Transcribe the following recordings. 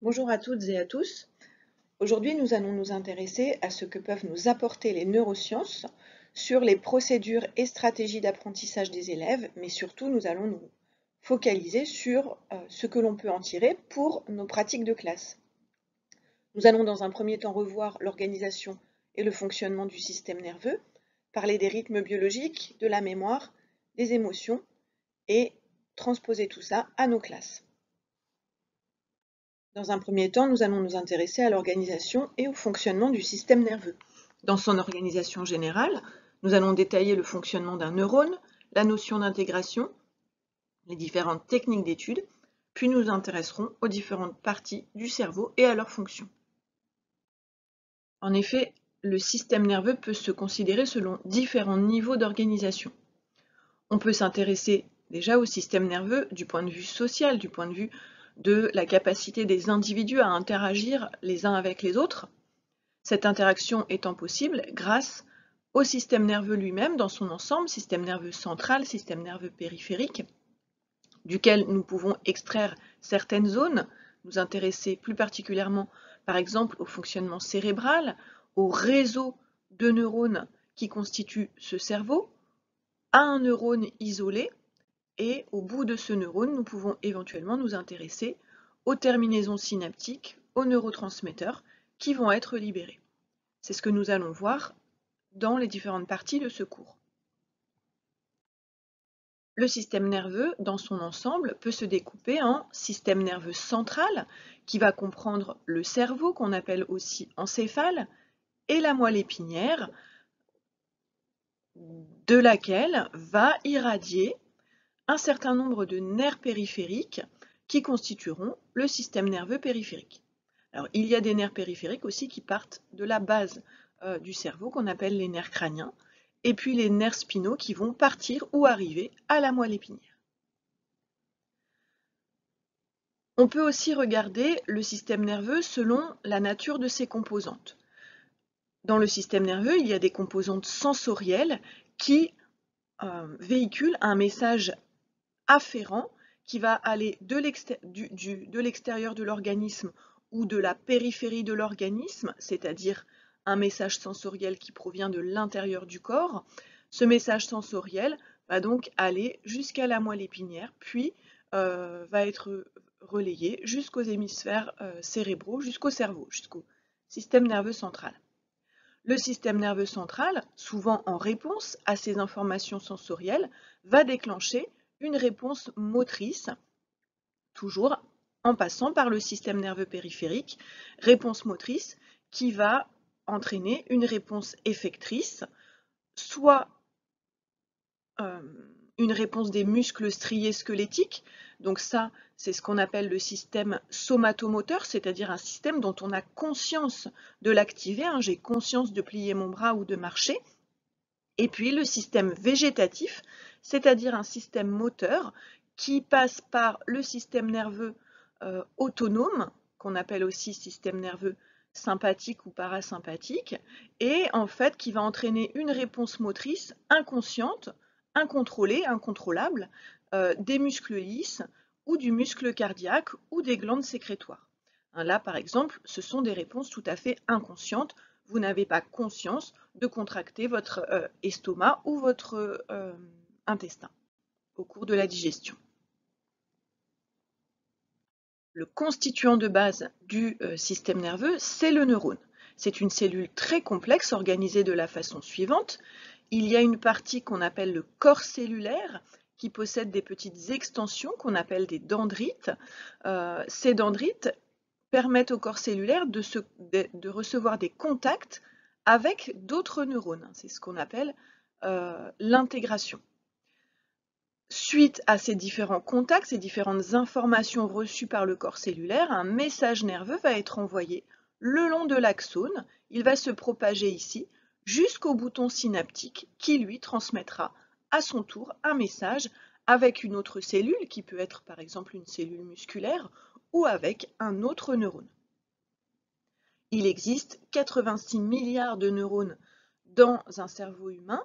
Bonjour à toutes et à tous. Aujourd'hui, nous allons nous intéresser à ce que peuvent nous apporter les neurosciences sur les procédures et stratégies d'apprentissage des élèves, mais surtout, nous allons nous focaliser sur ce que l'on peut en tirer pour nos pratiques de classe. Nous allons dans un premier temps revoir l'organisation et le fonctionnement du système nerveux, parler des rythmes biologiques, de la mémoire, des émotions et transposer tout ça à nos classes. Dans un premier temps, nous allons nous intéresser à l'organisation et au fonctionnement du système nerveux. Dans son organisation générale, nous allons détailler le fonctionnement d'un neurone, la notion d'intégration, les différentes techniques d'étude, puis nous nous intéresserons aux différentes parties du cerveau et à leurs fonctions. En effet, le système nerveux peut se considérer selon différents niveaux d'organisation. On peut s'intéresser déjà au système nerveux du point de vue social, du point de vue de la capacité des individus à interagir les uns avec les autres, cette interaction étant possible grâce au système nerveux lui-même dans son ensemble, système nerveux central, système nerveux périphérique, duquel nous pouvons extraire certaines zones, nous intéresser plus particulièrement par exemple au fonctionnement cérébral, au réseau de neurones qui constituent ce cerveau, à un neurone isolé, et au bout de ce neurone, nous pouvons éventuellement nous intéresser aux terminaisons synaptiques, aux neurotransmetteurs qui vont être libérés. C'est ce que nous allons voir dans les différentes parties de ce cours. Le système nerveux, dans son ensemble, peut se découper en système nerveux central, qui va comprendre le cerveau, qu'on appelle aussi encéphale, et la moelle épinière, de laquelle va irradier un certain nombre de nerfs périphériques qui constitueront le système nerveux périphérique. Alors, il y a des nerfs périphériques aussi qui partent de la base du cerveau, qu'on appelle les nerfs crâniens, et puis les nerfs spinaux qui vont partir ou arriver à la moelle épinière. On peut aussi regarder le système nerveux selon la nature de ses composantes. Dans le système nerveux, il y a des composantes sensorielles qui véhiculent un message afférent qui va aller de l'extérieur de l'organisme ou de la périphérie de l'organisme, c'est-à-dire un message sensoriel qui provient de l'intérieur du corps. Ce message sensoriel va donc aller jusqu'à la moelle épinière, puis va être relayé jusqu'aux hémisphères cérébraux, jusqu'au cerveau, jusqu'au système nerveux central. Le système nerveux central, souvent en réponse à ces informations sensorielles, va déclencher une réponse motrice, toujours en passant par le système nerveux périphérique, réponse motrice qui va entraîner une réponse effectrice, soit une réponse des muscles striés squelettiques, donc ça c'est ce qu'on appelle le système somatomoteur, c'est-à-dire un système dont on a conscience de l'activer, j'ai conscience de plier mon bras ou de marcher, et puis le système végétatif, c'est-à-dire un système moteur qui passe par le système nerveux autonome, qu'on appelle aussi système nerveux sympathique ou parasympathique, et en fait qui va entraîner une réponse motrice inconsciente, incontrôlée, incontrôlable, des muscles lisses ou du muscle cardiaque ou des glandes sécrétoires. Là, par exemple, ce sont des réponses tout à fait inconscientes. Vous n'avez pas conscience de contracter votre estomac ou votre intestin au cours de la digestion. Le constituant de base du système nerveux, c'est le neurone. C'est une cellule très complexe organisée de la façon suivante. Il y a une partie qu'on appelle le corps cellulaire qui possède des petites extensions qu'on appelle des dendrites. Ces dendrites permettent au corps cellulaire de recevoir des contacts avec d'autres neurones. C'est ce qu'on appelle l'intégration. Suite à ces différents contacts, ces différentes informations reçues par le corps cellulaire, un message nerveux va être envoyé le long de l'axone. Il va se propager ici jusqu'au bouton synaptique qui lui transmettra à son tour un message avec une autre cellule qui peut être par exemple une cellule musculaire ou avec un autre neurone. Il existe 86 milliards de neurones dans un cerveau humain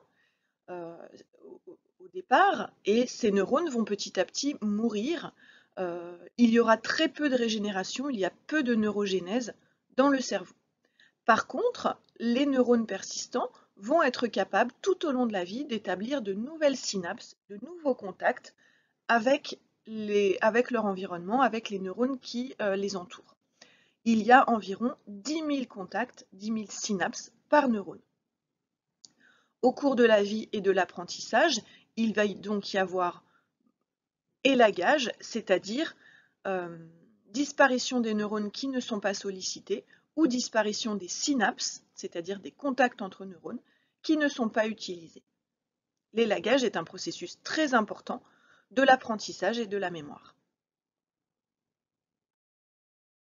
au départ, et ces neurones vont petit à petit mourir il y aura très peu de régénération, il y a peu de neurogénèse dans le cerveau. Par contre, les neurones persistants vont être capables tout au long de la vie d'établir de nouvelles synapses, de nouveaux contacts avec leur environnement, avec les neurones qui les entourent. Il y a environ 10 000 contacts, 10 000 synapses par neurone. Au cours de la vie et de l'apprentissage, il va donc y avoir élagage, c'est-à-dire disparition des neurones qui ne sont pas sollicités, ou disparition des synapses, c'est-à-dire des contacts entre neurones, qui ne sont pas utilisés. L'élagage est un processus très important de l'apprentissage et de la mémoire.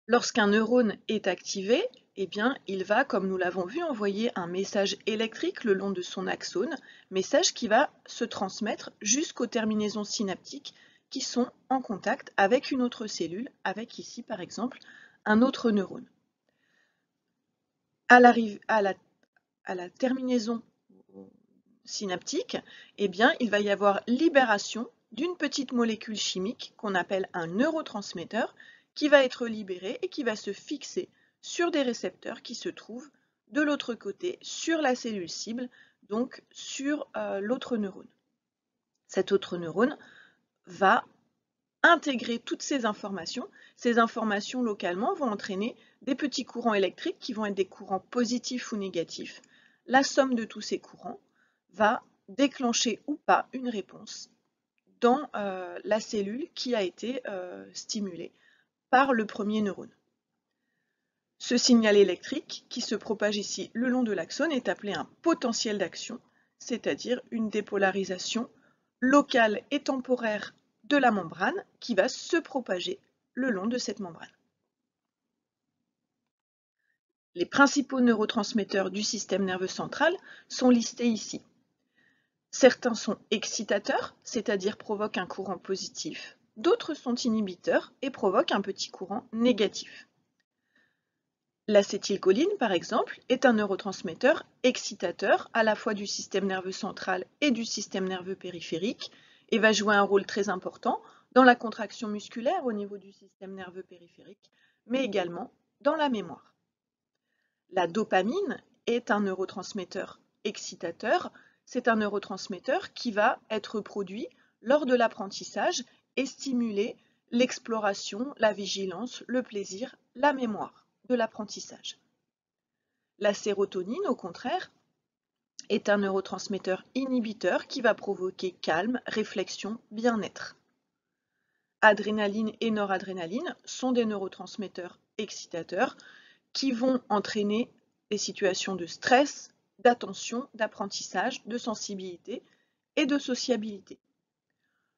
Lorsqu'un neurone est activé, eh bien, il va, comme nous l'avons vu, envoyer un message électrique le long de son axone, message qui va se transmettre jusqu'aux terminaisons synaptiques qui sont en contact avec une autre cellule, avec ici par exemple un autre neurone. À la terminaison synaptique, eh bien, il va y avoir libération d'une petite molécule chimique qu'on appelle un neurotransmetteur qui va être libéré et qui va se fixer sur des récepteurs qui se trouvent de l'autre côté, sur la cellule cible, donc sur l'autre neurone. Cet autre neurone va intégrer toutes ces informations. Ces informations localement vont entraîner des petits courants électriques qui vont être des courants positifs ou négatifs. La somme de tous ces courants va déclencher ou pas une réponse dans la cellule qui a été stimulée par le premier neurone. Ce signal électrique qui se propage ici le long de l'axone est appelé un potentiel d'action, c'est-à-dire une dépolarisation locale et temporaire de la membrane qui va se propager le long de cette membrane. Les principaux neurotransmetteurs du système nerveux central sont listés ici. Certains sont excitateurs, c'est-à-dire provoquent un courant positif. D'autres sont inhibiteurs et provoquent un petit courant négatif. L'acétylcholine, par exemple, est un neurotransmetteur excitateur à la fois du système nerveux central et du système nerveux périphérique et va jouer un rôle très important dans la contraction musculaire au niveau du système nerveux périphérique, mais également dans la mémoire. La dopamine est un neurotransmetteur excitateur. C'est un neurotransmetteur qui va être produit lors de l'apprentissage et stimuler l'exploration, la vigilance, le plaisir, la mémoire de l'apprentissage. La sérotonine, au contraire, est un neurotransmetteur inhibiteur qui va provoquer calme, réflexion, bien-être. Adrénaline et noradrénaline sont des neurotransmetteurs excitateurs qui vont entraîner des situations de stress, d'attention, d'apprentissage, de sensibilité et de sociabilité.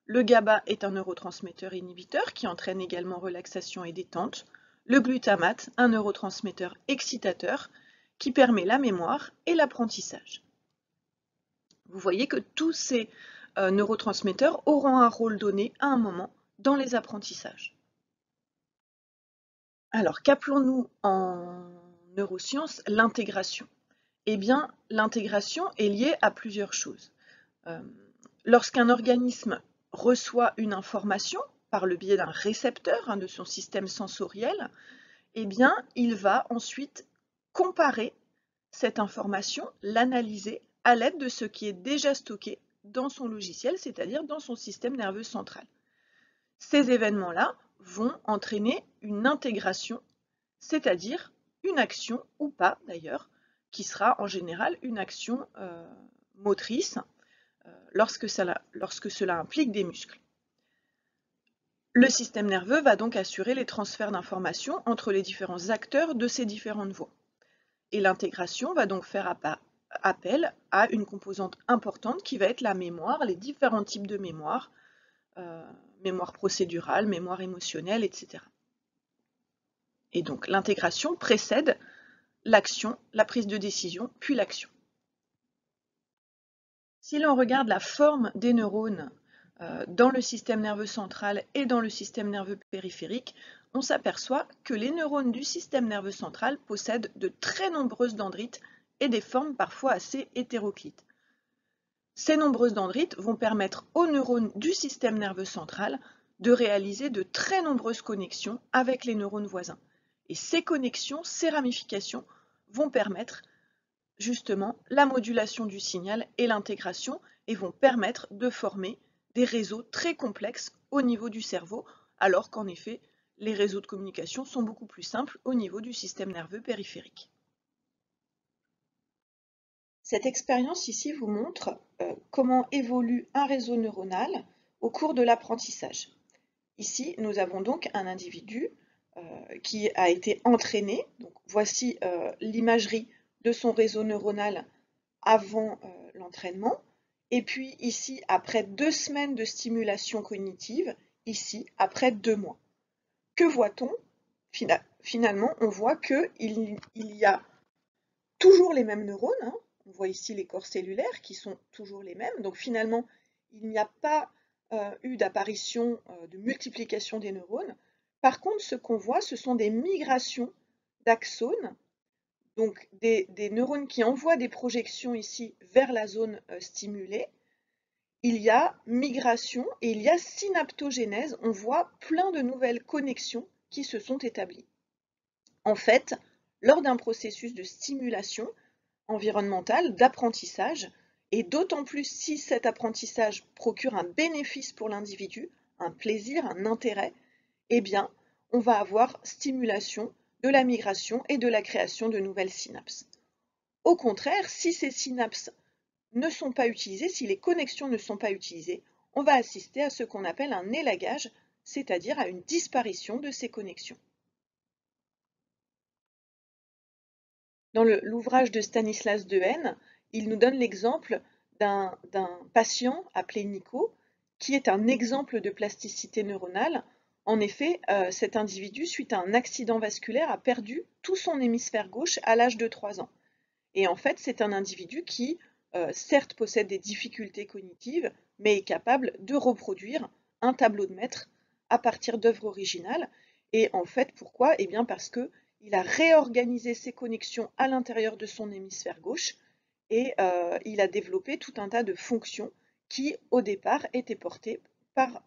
Le GABA est un neurotransmetteur inhibiteur qui entraîne également relaxation et détente. Le glutamate, un neurotransmetteur excitateur qui permet la mémoire et l'apprentissage. Vous voyez que tous ces neurotransmetteurs auront un rôle donné à un moment dans les apprentissages. Alors, qu'appelons-nous en neurosciences l'intégration? Eh bien, l'intégration est liée à plusieurs choses. Lorsqu'un organisme reçoit une information par le biais d'un récepteur, de son système sensoriel, eh bien, il va ensuite comparer cette information, l'analyser à l'aide de ce qui est déjà stocké dans son logiciel, c'est-à-dire dans son système nerveux central. Ces événements-là vont entraîner une intégration, c'est-à-dire une action, ou pas d'ailleurs, qui sera en général une action motrice lorsque cela implique des muscles. Le système nerveux va donc assurer les transferts d'informations entre les différents acteurs de ces différentes voies. Et l'intégration va donc faire appel à une composante importante qui va être la mémoire, les différents types de mémoire, mémoire procédurale, mémoire émotionnelle, etc. Et donc l'intégration précède l'action, la prise de décision, puis l'action. Si l'on regarde la forme des neurones dans le système nerveux central et dans le système nerveux périphérique, on s'aperçoit que les neurones du système nerveux central possèdent de très nombreuses dendrites et des formes parfois assez hétéroclites. Ces nombreuses dendrites vont permettre aux neurones du système nerveux central de réaliser de très nombreuses connexions avec les neurones voisins. Et ces connexions, ces ramifications vont permettre justement la modulation du signal et l'intégration et vont permettre de former des réseaux très complexes au niveau du cerveau, alors qu'en effet, les réseaux de communication sont beaucoup plus simples au niveau du système nerveux périphérique. Cette expérience ici vous montre comment évolue un réseau neuronal au cours de l'apprentissage. Ici, nous avons donc un individu qui a été entraîné. Donc, voici l'imagerie de son réseau neuronal avant l'entraînement. Et puis ici, après 2 semaines de stimulation cognitive, ici, après 2 mois. Que voit-on? Finalement, on voit qu'il y a toujours les mêmes neurones, hein. On voit ici les corps cellulaires qui sont toujours les mêmes. Donc finalement, il n'y a pas eu d'apparition de multiplication des neurones. Par contre, ce qu'on voit, ce sont des migrations d'axones, donc des neurones qui envoient des projections ici vers la zone stimulée. Il y a migration et il y a synaptogénèse. On voit plein de nouvelles connexions qui se sont établies. En fait, lors d'un processus de stimulation environnementale, d'apprentissage, et d'autant plus si cet apprentissage procure un bénéfice pour l'individu, un plaisir, un intérêt, eh bien, on va avoir stimulation de la migration et de la création de nouvelles synapses. Au contraire, si ces synapses ne sont pas utilisées, si les connexions ne sont pas utilisées, on va assister à ce qu'on appelle un élagage, c'est-à-dire à une disparition de ces connexions. Dans l'ouvrage de Stanislas Dehaene, il nous donne l'exemple d'un patient appelé Nico, qui est un exemple de plasticité neuronale. En effet, cet individu, suite à un accident vasculaire, a perdu tout son hémisphère gauche à l'âge de 3 ans. Et en fait, c'est un individu qui, certes, possède des difficultés cognitives, mais est capable de reproduire un tableau de maître à partir d'œuvres originales. Et en fait, pourquoi? Eh bien parce que il a réorganisé ses connexions à l'intérieur de son hémisphère gauche et il a développé tout un tas de fonctions qui, au départ, étaient portées par...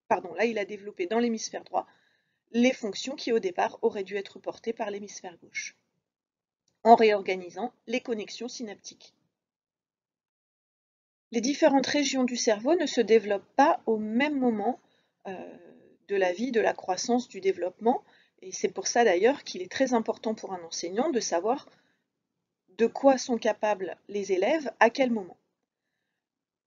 pardon, là, il a développé dans l'hémisphère droit les fonctions qui, au départ, auraient dû être portées par l'hémisphère gauche, en réorganisant les connexions synaptiques. Les différentes régions du cerveau ne se développent pas au même moment de la vie, de la croissance, du développement. Et c'est pour ça d'ailleurs qu'il est très important pour un enseignant de savoir de quoi sont capables les élèves à quel moment.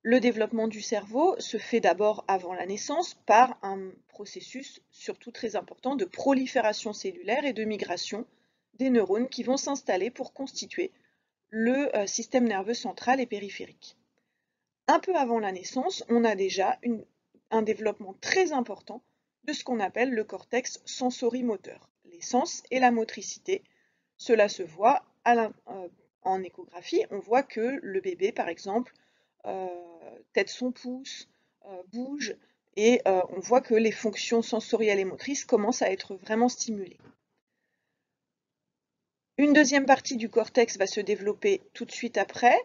Le développement du cerveau se fait d'abord avant la naissance par un processus surtout très important de prolifération cellulaire et de migration des neurones qui vont s'installer pour constituer le système nerveux central et périphérique. Un peu avant la naissance, on a déjà un développement très important de ce qu'on appelle le cortex sensorimoteur, les sens et la motricité. Cela se voit en échographie. On voit que le bébé, par exemple, tête son pouce, bouge, et on voit que les fonctions sensorielles et motrices commencent à être vraiment stimulées. Une deuxième partie du cortex va se développer tout de suite après,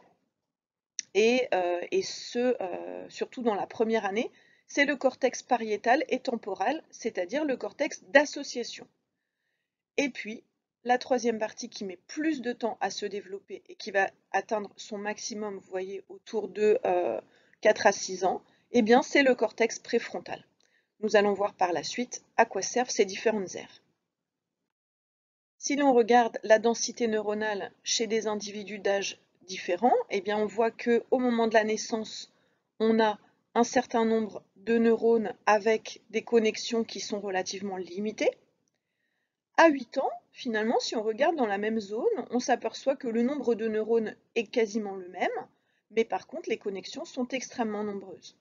et surtout dans la première année, c'est le cortex pariétal et temporal, c'est-à-dire le cortex d'association. Et puis, la troisième partie qui met plus de temps à se développer et qui va atteindre son maximum, vous voyez, autour de 4 à 6 ans, eh bien, c'est le cortex préfrontal. Nous allons voir par la suite à quoi servent ces différentes aires. Si l'on regarde la densité neuronale chez des individus d'âge différents, eh bien on voit qu'au moment de la naissance, on a un certain nombre de neurones avec des connexions qui sont relativement limitées. À 8 ans, finalement, si on regarde dans la même zone, on s'aperçoit que le nombre de neurones est quasiment le même, mais par contre, les connexions sont extrêmement nombreuses.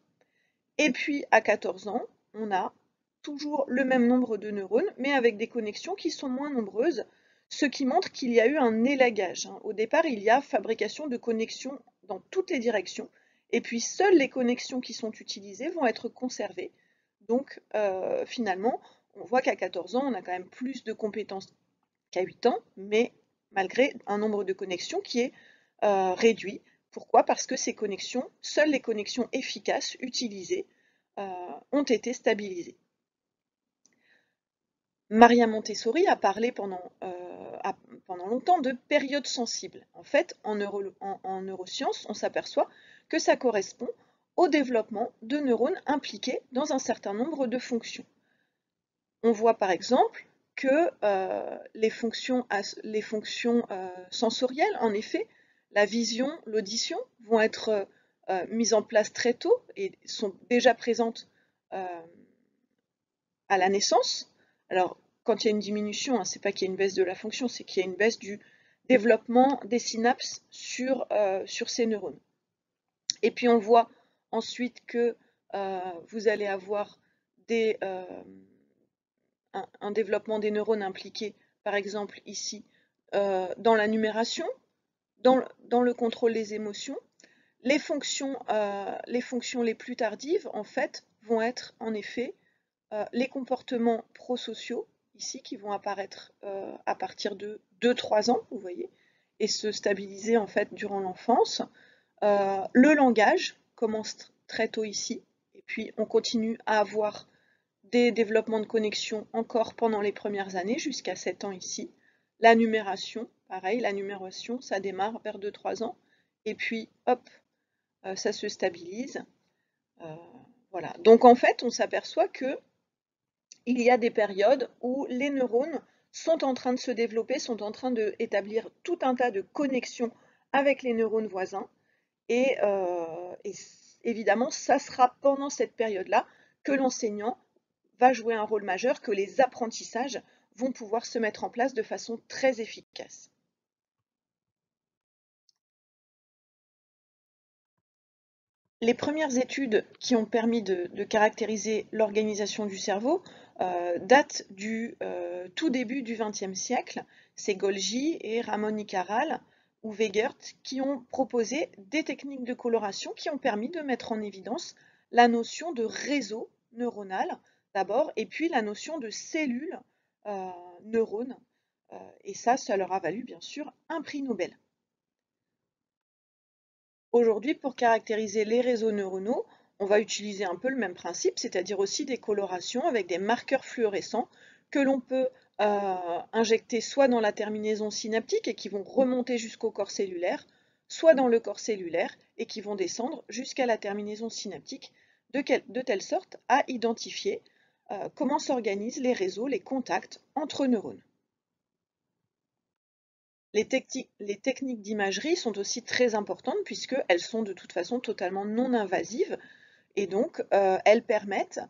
Et puis, à 14 ans, on a toujours le même nombre de neurones, mais avec des connexions qui sont moins nombreuses, ce qui montre qu'il y a eu un élagage. Au départ, il y a fabrication de connexions dans toutes les directions, et puis seules les connexions qui sont utilisées vont être conservées. Donc, finalement, on voit qu'à 14 ans, on a quand même plus de compétences qu'à 8 ans, mais malgré un nombre de connexions qui est réduit. Pourquoi? Parce que ces connexions, seules les connexions efficaces utilisées ont été stabilisés. Maria Montessori a parlé pendant longtemps de période sensible. En fait, en neurosciences, on s'aperçoit que ça correspond au développement de neurones impliqués dans un certain nombre de fonctions. On voit par exemple que les fonctions sensorielles, en effet, la vision, l'audition, vont être mises en place très tôt et sont déjà présentes à la naissance. Alors, quand il y a une diminution, ce n'est pas qu'il y a une baisse de la fonction, c'est qu'il y a une baisse du développement des synapses sur ces neurones. Et puis on voit ensuite que vous allez avoir un développement des neurones impliqués, par exemple ici, dans la numération, dans le contrôle des émotions. Les fonctions les plus tardives, en fait, vont être en effet les comportements prosociaux, ici, qui vont apparaître à partir de 2-3 ans, vous voyez, et se stabiliser en fait durant l'enfance. Le langage commence très tôt ici, et puis on continue à avoir des développements de connexion encore pendant les premières années, jusqu'à 7 ans ici. La numération, pareil, la numération, ça démarre vers 2-3 ans, et puis hop, ça se stabilise. Voilà. Donc en fait, on s'aperçoit que il y a des périodes où les neurones sont en train de se développer, sont en train d'établir tout un tas de connexions avec les neurones voisins. Et évidemment, ça sera pendant cette période-là que l'enseignant va jouer un rôle majeur, que les apprentissages vont pouvoir se mettre en place de façon très efficace. Les premières études qui ont permis de caractériser l'organisation du cerveau datent du tout début du XXe siècle. C'est Golgi et Ramon y Caral ou Weigert qui ont proposé des techniques de coloration qui ont permis de mettre en évidence la notion de réseau neuronal d'abord, et puis la notion de cellules neurones. Et ça leur a valu bien sûr un prix Nobel. Aujourd'hui, pour caractériser les réseaux neuronaux, on va utiliser un peu le même principe, c'est-à-dire aussi des colorations avec des marqueurs fluorescents que l'on peut injecter soit dans la terminaison synaptique et qui vont remonter jusqu'au corps cellulaire, soit dans le corps cellulaire et qui vont descendre jusqu'à la terminaison synaptique, de telle sorte à identifier comment s'organisent les réseaux, les contacts entre neurones. Les techniques d'imagerie sont aussi très importantes puisqu'elles sont de toute façon totalement non invasives et donc elles permettent,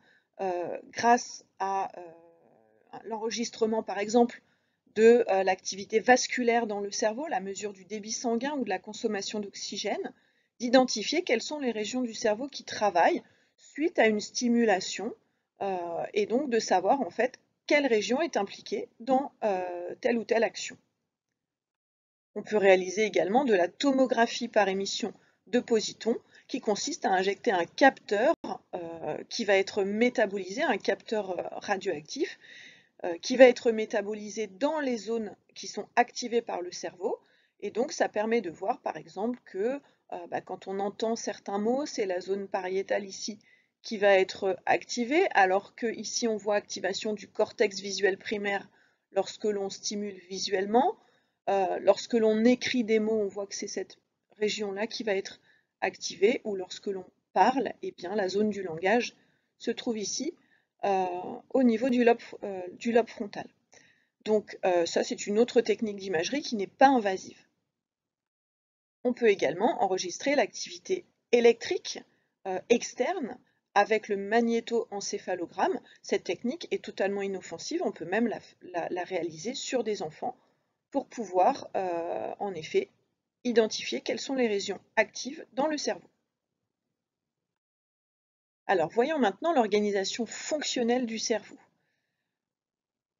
grâce à l'enregistrement par exemple de l'activité vasculaire dans le cerveau, la mesure du débit sanguin ou de la consommation d'oxygène, d'identifier quelles sont les régions du cerveau qui travaillent suite à une stimulation et donc de savoir en fait quelle région est impliquée dans telle ou telle action. On peut réaliser également de la tomographie par émission de positons qui consiste à injecter un capteur qui va être métabolisé, un capteur radioactif qui va être métabolisé dans les zones qui sont activées par le cerveau. Et donc ça permet de voir par exemple que quand on entend certains mots, c'est la zone pariétale ici qui va être activée, alors que ici on voit activation du cortex visuel primaire lorsque l'on stimule visuellement. Lorsque l'on écrit des mots, on voit que c'est cette région-là qui va être activée, ou lorsque l'on parle, eh bien, la zone du langage se trouve ici, au niveau du lobe frontal. Donc ça, c'est une autre technique d'imagerie qui n'est pas invasive. On peut également enregistrer l'activité électrique externe avec le magnétoencéphalogramme. Cette technique est totalement inoffensive, on peut même la réaliser sur des enfants pour pouvoir, en effet, identifier quelles sont les régions actives dans le cerveau. Alors, voyons maintenant l'organisation fonctionnelle du cerveau.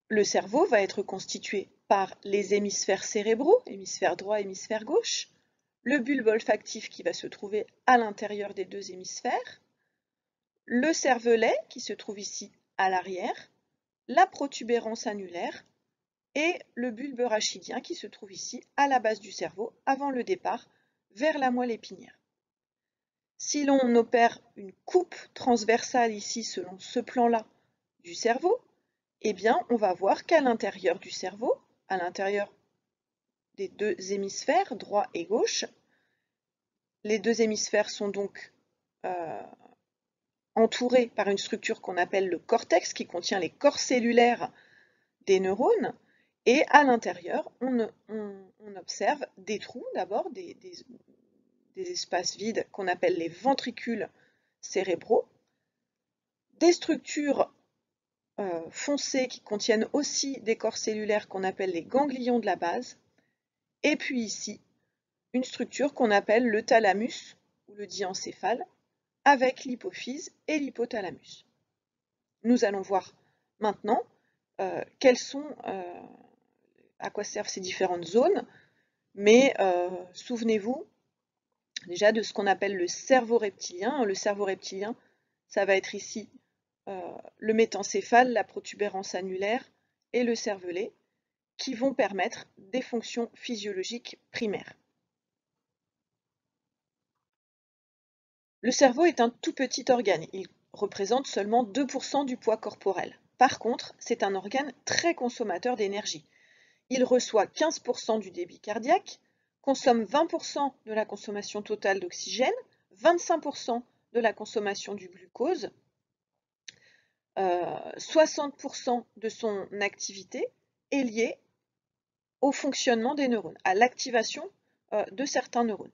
Le cerveau va être constitué par les hémisphères cérébraux, hémisphère droit, hémisphère gauche, le bulbe olfactif qui va se trouver à l'intérieur des deux hémisphères, le cervelet qui se trouve ici à l'arrière, la protubérance annulaire et le bulbe rachidien qui se trouve ici à la base du cerveau avant le départ vers la moelle épinière. Si l'on opère une coupe transversale ici selon ce plan-là du cerveau, eh bien on va voir qu'à l'intérieur du cerveau, à l'intérieur des deux hémisphères, droit et gauche, les deux hémisphères sont donc entourés par une structure qu'on appelle le cortex, qui contient les corps cellulaires des neurones, et à l'intérieur, on observe des trous, d'abord, des espaces vides qu'on appelle les ventricules cérébraux, des structures foncées qui contiennent aussi des corps cellulaires qu'on appelle les ganglions de la base, et puis ici, une structure qu'on appelle le thalamus, ou le diencéphale, avec l'hypophyse et l'hypothalamus. Nous allons voir maintenant à quoi servent ces différentes zones, mais souvenez-vous déjà de ce qu'on appelle le cerveau reptilien. Le cerveau reptilien, ça va être ici le métencéphale, la protubérance annulaire et le cervelet, qui vont permettre des fonctions physiologiques primaires. Le cerveau est un tout petit organe, il représente seulement 2% du poids corporel. Par contre, c'est un organe très consommateur d'énergie. Il reçoit 15% du débit cardiaque, consomme 20% de la consommation totale d'oxygène, 25% de la consommation du glucose, 60% de son activité est liée au fonctionnement des neurones, à l'activation de certains neurones.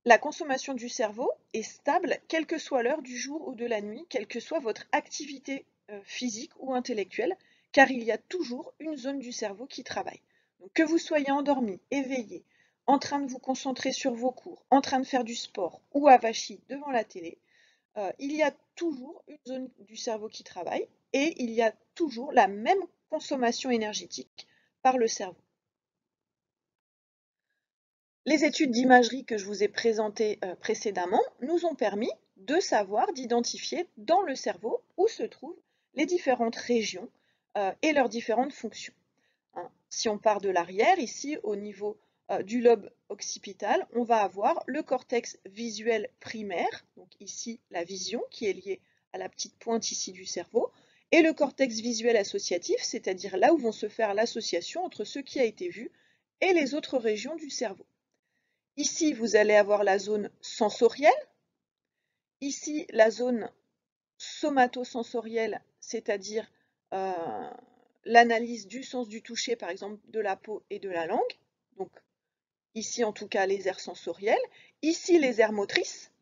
La consommation du cerveau est stable, quelle que soit l'heure du jour ou de la nuit, quelle que soit votre activité physique ou intellectuelle, car il y a toujours une zone du cerveau qui travaille. Donc, que vous soyez endormi, éveillé, en train de vous concentrer sur vos cours, en train de faire du sport ou avachi devant la télé, il y a toujours une zone du cerveau qui travaille et il y a toujours la même consommation énergétique par le cerveau. Les études d'imagerie que je vous ai présentées précédemment nous ont permis de savoir, d'identifier dans le cerveau où se trouvent les différentes régions et leurs différentes fonctions. Si on part de l'arrière, ici au niveau du lobe occipital, on va avoir le cortex visuel primaire, donc ici la vision qui est liée à la petite pointe ici du cerveau, et le cortex visuel associatif, c'est-à-dire là où vont se faire l'association entre ce qui a été vu et les autres régions du cerveau. Ici, vous allez avoir la zone sensorielle, ici la zone somatosensorielle, c'est-à-dire l'analyse du sens du toucher, par exemple de la peau et de la langue. Donc ici en tout cas les aires sensorielles, ici les aires motrices,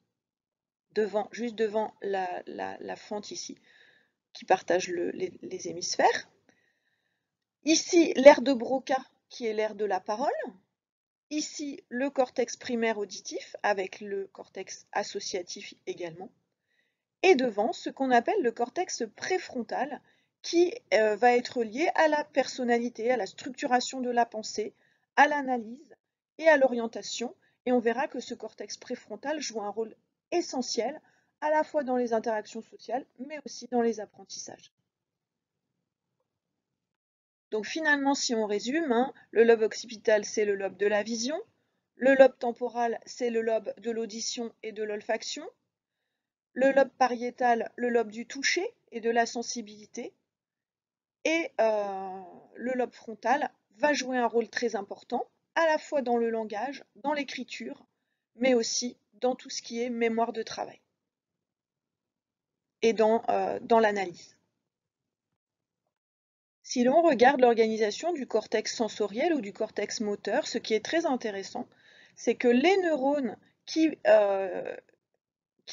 juste devant la fente ici, qui partage les hémisphères. Ici l'aire de Broca, qui est l'aire de la parole. Ici le cortex primaire auditif, avec le cortex associatif également. Et devant ce qu'on appelle le cortex préfrontal, qui va être lié à la personnalité, à la structuration de la pensée, à l'analyse et à l'orientation. Et on verra que ce cortex préfrontal joue un rôle essentiel à la fois dans les interactions sociales, mais aussi dans les apprentissages. Donc finalement, si on résume, le lobe occipital, c'est le lobe de la vision, le lobe temporal, c'est le lobe de l'audition et de l'olfaction, le lobe pariétal, le lobe du toucher et de la sensibilité, et le lobe frontal va jouer un rôle très important, à la fois dans le langage, dans l'écriture, mais aussi dans tout ce qui est mémoire de travail et dans l'analyse. Si l'on regarde l'organisation du cortex sensoriel ou du cortex moteur, ce qui est très intéressant, c'est que les neurones qui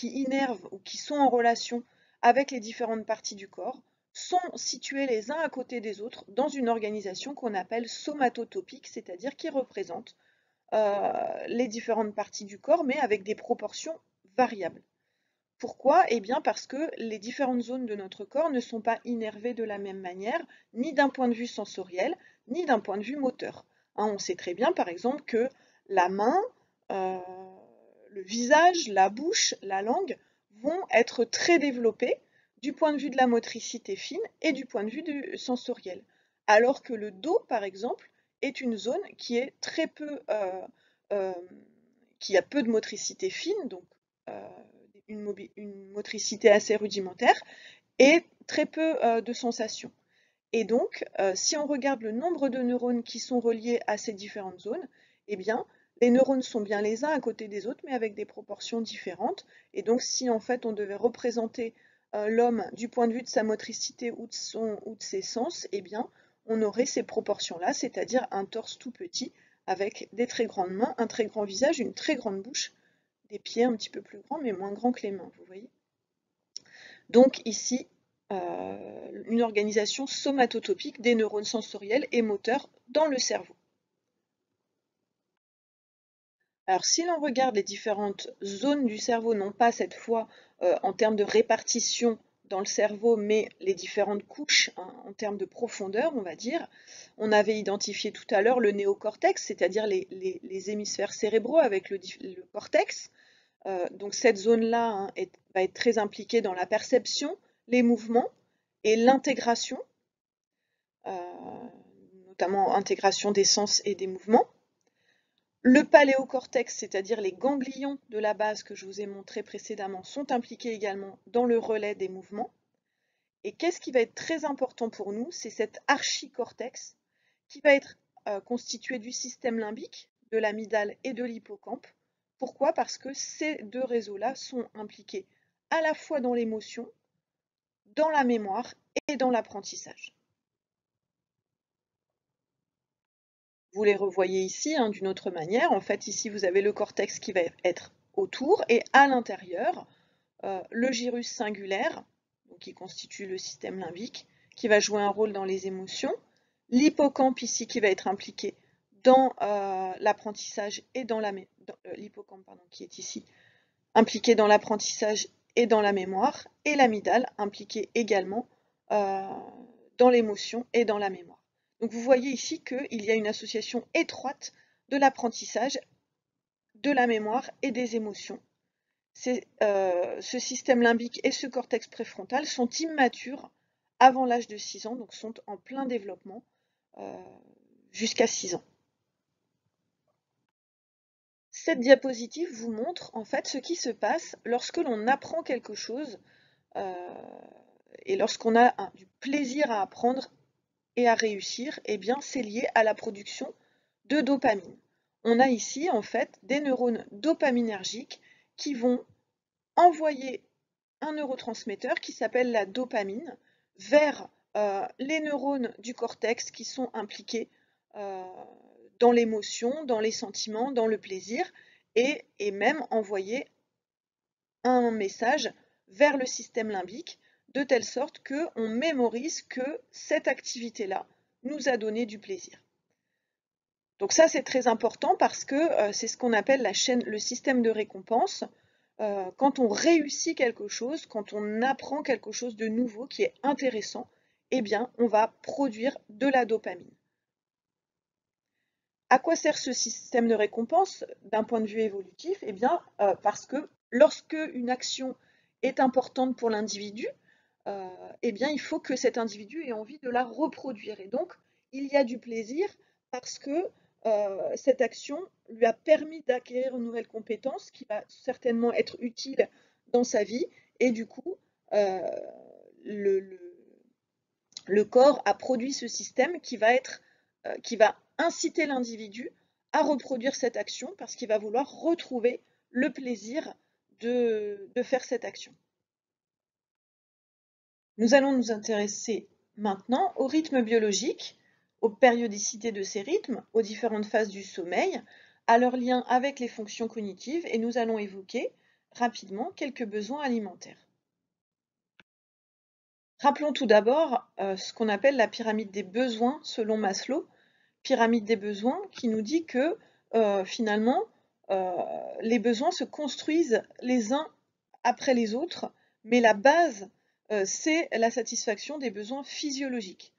innervent ou qui sont en relation avec les différentes parties du corps sont situés les uns à côté des autres dans une organisation qu'on appelle somatotopique, c'est-à-dire qui représente les différentes parties du corps, mais avec des proportions variables. Pourquoi? Eh bien parce que les différentes zones de notre corps ne sont pas innervées de la même manière, ni d'un point de vue sensoriel, ni d'un point de vue moteur. On sait très bien, par exemple, que la main, le visage, la bouche, la langue vont être très développés du point de vue de la motricité fine et du point de vue du sensoriel. Alors que le dos, par exemple, est une zone qui est très peu, qui a peu de motricité fine, donc une motricité assez rudimentaire et très peu de sensations. Et donc, si on regarde le nombre de neurones qui sont reliés à ces différentes zones, eh bien, les neurones sont bien les uns à côté des autres, mais avec des proportions différentes. Et donc, si en fait on devait représenter l'homme du point de vue de sa motricité ou de ses sens, eh bien, on aurait ces proportions-là, c'est-à-dire un torse tout petit avec des très grandes mains, un très grand visage, une très grande bouche, des pieds un petit peu plus grands, mais moins grands que les mains, vous voyez. Donc ici, une organisation somatotopique des neurones sensoriels et moteurs dans le cerveau. Alors si l'on regarde les différentes zones du cerveau, non pas cette fois en termes de répartition dans le cerveau, mais les différentes couches hein, en termes de profondeur, on va dire, on avait identifié tout à l'heure le néocortex, c'est-à-dire les hémisphères cérébraux avec le cortex. Donc cette zone-là hein, va être très impliquée dans la perception, les mouvements et l'intégration, notamment intégration des sens et des mouvements. Le paléocortex, c'est-à-dire les ganglions de la base que je vous ai montré précédemment, sont impliqués également dans le relais des mouvements. Et qu'est-ce qui va être très important pour nous? C'est cet archicortex qui va être constitué du système limbique, de l'amygdale et de l'hippocampe. Pourquoi? Parce que ces deux réseaux-là sont impliqués à la fois dans l'émotion, dans la mémoire et dans l'apprentissage. Vous les revoyez ici hein, d'une autre manière. En fait, ici, vous avez le cortex qui va être autour et à l'intérieur, le gyrus singulaire, donc qui constitue le système limbique, qui va jouer un rôle dans les émotions. L'hippocampe ici qui va être impliqué dans l'apprentissage et dans la l'hippocampe pardon, qui est ici impliqué dans l'apprentissage et dans la mémoire, et l'amygdale impliquée également dans l'émotion et dans la mémoire. Donc vous voyez ici qu'il y a une association étroite de l'apprentissage, de la mémoire et des émotions. Ce système limbique et ce cortex préfrontal sont immatures avant l'âge de 6 ans, donc sont en plein développement jusqu'à 6 ans. Cette diapositive vous montre en fait ce qui se passe lorsque l'on apprend quelque chose et lorsqu'on a du plaisir à apprendre et à réussir, eh bien c'est lié à la production de dopamine. On a ici en fait des neurones dopaminergiques qui vont envoyer un neurotransmetteur qui s'appelle la dopamine vers les neurones du cortex qui sont impliqués dans l'émotion, dans les sentiments, dans le plaisir et même envoyer un message vers le système limbique de telle sorte qu'on mémorise que cette activité-là nous a donné du plaisir. Donc ça c'est très important parce que c'est ce qu'on appelle la chaîne, le système de récompense. Quand on réussit quelque chose, quand on apprend quelque chose de nouveau qui est intéressant, eh bien on va produire de la dopamine. À quoi sert ce système de récompense d'un point de vue évolutif? Eh bien parce que lorsque une action est importante pour l'individu, eh bien il faut que cet individu ait envie de la reproduire. Et donc il y a du plaisir parce que cette action lui a permis d'acquérir une nouvelle compétence qui va certainement être utile dans sa vie et du coup le corps a produit ce système qui va inciter l'individu à reproduire cette action parce qu'il va vouloir retrouver le plaisir de faire cette action. Nous allons nous intéresser maintenant aux rythmes biologiques, aux périodicités de ces rythmes, aux différentes phases du sommeil, à leur lien avec les fonctions cognitives et nous allons évoquer rapidement quelques besoins alimentaires. Rappelons tout d'abord ce qu'on appelle la pyramide des besoins selon Maslow, pyramide des besoins qui nous dit que finalement les besoins se construisent les uns après les autres, mais la base c'est la satisfaction des besoins physiologiques.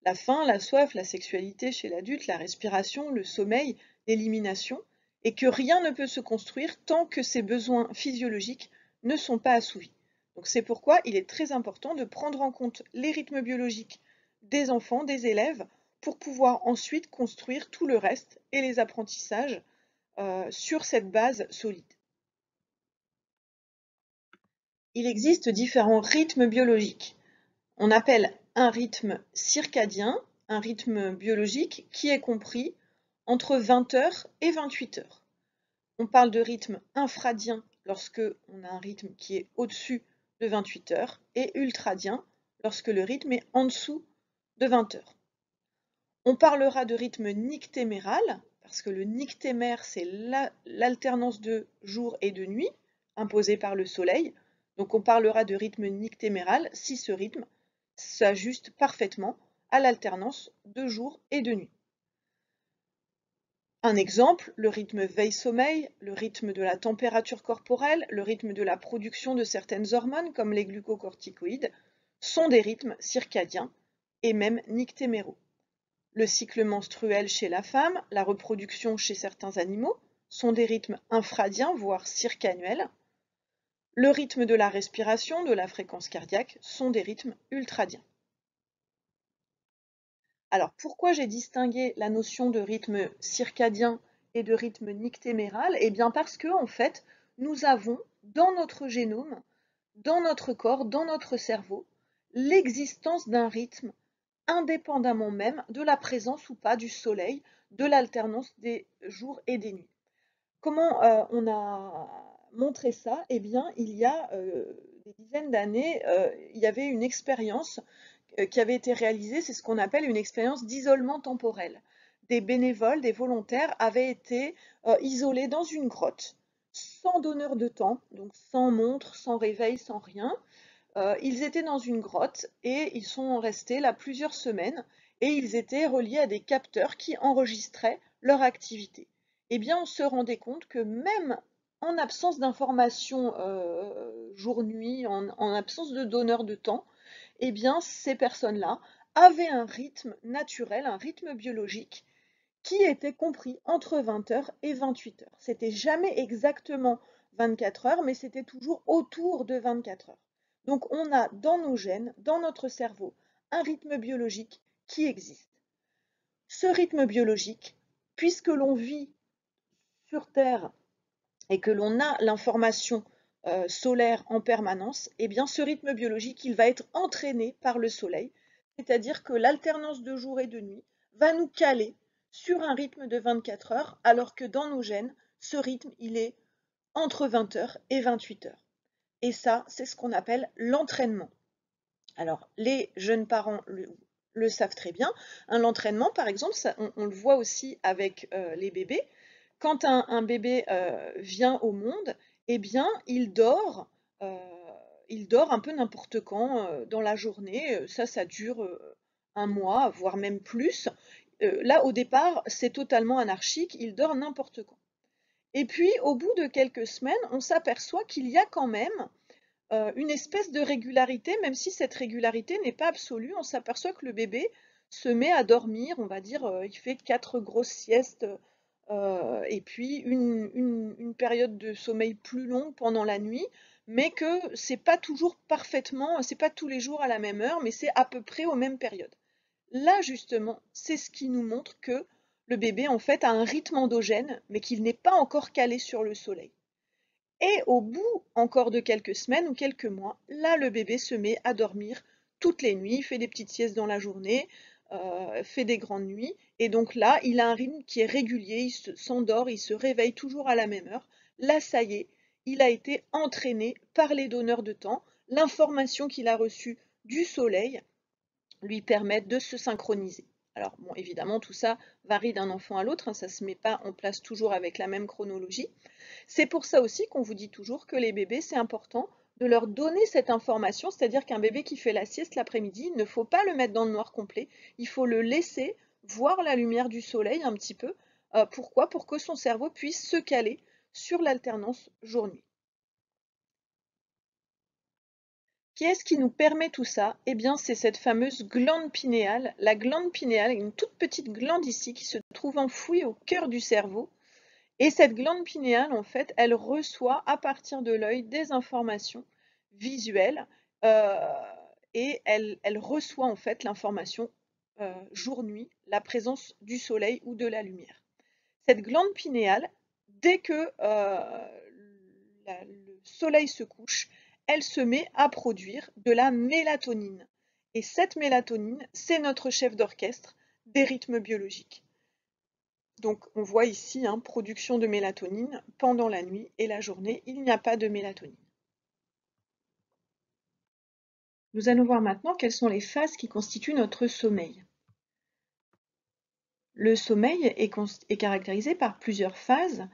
La faim, la soif, la sexualité chez l'adulte, la respiration, le sommeil, l'élimination, et que rien ne peut se construire tant que ces besoins physiologiques ne sont pas assouvis. Donc c'est pourquoi il est très important de prendre en compte les rythmes biologiques des enfants, des élèves, pour pouvoir ensuite construire tout le reste et les apprentissages sur cette base solide. Il existe différents rythmes biologiques. On appelle un rythme circadien, un rythme biologique qui est compris entre 20 heures et 28 heures. On parle de rythme infradien lorsque on a un rythme qui est au-dessus de 28 heures et ultradien lorsque le rythme est en dessous de 20 heures. On parlera de rythme nictéméral parce que le nictémère, c'est l'alternance de jour et de nuit imposée par le soleil. Donc on parlera de rythme nictéméral si ce rythme s'ajuste parfaitement à l'alternance de jour et de nuit. Un exemple, le rythme veille-sommeil, le rythme de la température corporelle, le rythme de la production de certaines hormones comme les glucocorticoïdes sont des rythmes circadiens et même nictéméraux. Le cycle menstruel chez la femme, la reproduction chez certains animaux sont des rythmes infradiens, voire circannuels. Le rythme de la respiration, de la fréquence cardiaque sont des rythmes ultradiens. Alors pourquoi j'ai distingué la notion de rythme circadien et de rythme nictéméral? Eh bien parce que en fait, nous avons dans notre génome, dans notre corps, dans notre cerveau, l'existence d'un rythme indépendamment même de la présence ou pas du soleil, de l'alternance des jours et des nuits. Comment on a montré ça? Eh bien, il y a des dizaines d'années, il y avait une expérience qui avait été réalisée, c'est ce qu'on appelle une expérience d'isolement temporel. Des bénévoles, des volontaires avaient été isolés dans une grotte, sans donneur de temps, donc sans montre, sans réveil, sans rien. Ils étaient dans une grotte et ils sont restés là plusieurs semaines et ils étaient reliés à des capteurs qui enregistraient leur activité. Eh bien, on se rendait compte que même en absence d'informations jour-nuit, en absence de donneur de temps, eh bien, ces personnes-là avaient un rythme naturel, un rythme biologique qui était compris entre 20 heures et 28 heures. C'était jamais exactement 24 heures, mais c'était toujours autour de 24 heures. Donc on a dans nos gènes, dans notre cerveau, un rythme biologique qui existe. Ce rythme biologique, puisque l'on vit sur Terre et que l'on a l'information solaire en permanence, eh bien ce rythme biologique, il va être entraîné par le soleil, c'est-à-dire que l'alternance de jour et de nuit va nous caler sur un rythme de 24 heures, alors que dans nos gènes, ce rythme, il est entre 20 heures et 28 heures. Et ça, c'est ce qu'on appelle l'entraînement. Alors, les jeunes parents le savent très bien. L'entraînement, par exemple, ça, on le voit aussi avec les bébés. Quand un bébé vient au monde, eh bien, euh, il dort un peu n'importe quand dans la journée. Ça dure un mois, voire même plus. Là, au départ, c'est totalement anarchique. Il dort n'importe quand. Et puis, au bout de quelques semaines, on s'aperçoit qu'il y a quand même une espèce de régularité, même si cette régularité n'est pas absolue. On s'aperçoit que le bébé se met à dormir, on va dire, il fait 4 grosses siestes et puis une période de sommeil plus longue pendant la nuit, mais que c'est pas toujours parfaitement, c'est pas tous les jours à la même heure, mais c'est à peu près aux mêmes périodes. Là, justement, c'est ce qui nous montre que le bébé, en fait, a un rythme endogène, mais qu'il n'est pas encore calé sur le soleil. Et au bout encore de quelques semaines ou quelques mois, là, le bébé se met à dormir toutes les nuits, fait des petites siestes dans la journée, fait des grandes nuits. Et donc là, il a un rythme qui est régulier, il s'endort, il se réveille toujours à la même heure. Là, ça y est, il a été entraîné par les donneurs de temps. L'information qu'il a reçue du soleil lui permet de se synchroniser. Alors, bon, évidemment, tout ça varie d'un enfant à l'autre, hein, ça ne se met pas en place toujours avec la même chronologie. C'est pour ça aussi qu'on vous dit toujours que les bébés, c'est important de leur donner cette information, c'est-à-dire qu'un bébé qui fait la sieste l'après-midi, il ne faut pas le mettre dans le noir complet, il faut le laisser voir la lumière du soleil un petit peu. Pourquoi? Pour que son cerveau puisse se caler sur l'alternance jour-nuit. Qu'est-ce qui nous permet tout ça? Eh bien, c'est cette fameuse glande pinéale. La glande pinéale est une toute petite glande ici qui se trouve enfouie au cœur du cerveau. Et cette glande pinéale, en fait, elle reçoit à partir de l'œil des informations visuelles euh, et elle reçoit en fait l'information jour-nuit, la présence du soleil ou de la lumière. Cette glande pinéale, dès que le soleil se couche, elle se met à produire de la mélatonine. Et cette mélatonine, c'est notre chef d'orchestre des rythmes biologiques. Donc on voit ici, production de mélatonine pendant la nuit et la journée, il n'y a pas de mélatonine. Nous allons voir maintenant quelles sont les phases qui constituent notre sommeil. Le sommeil est caractérisé par plusieurs phases.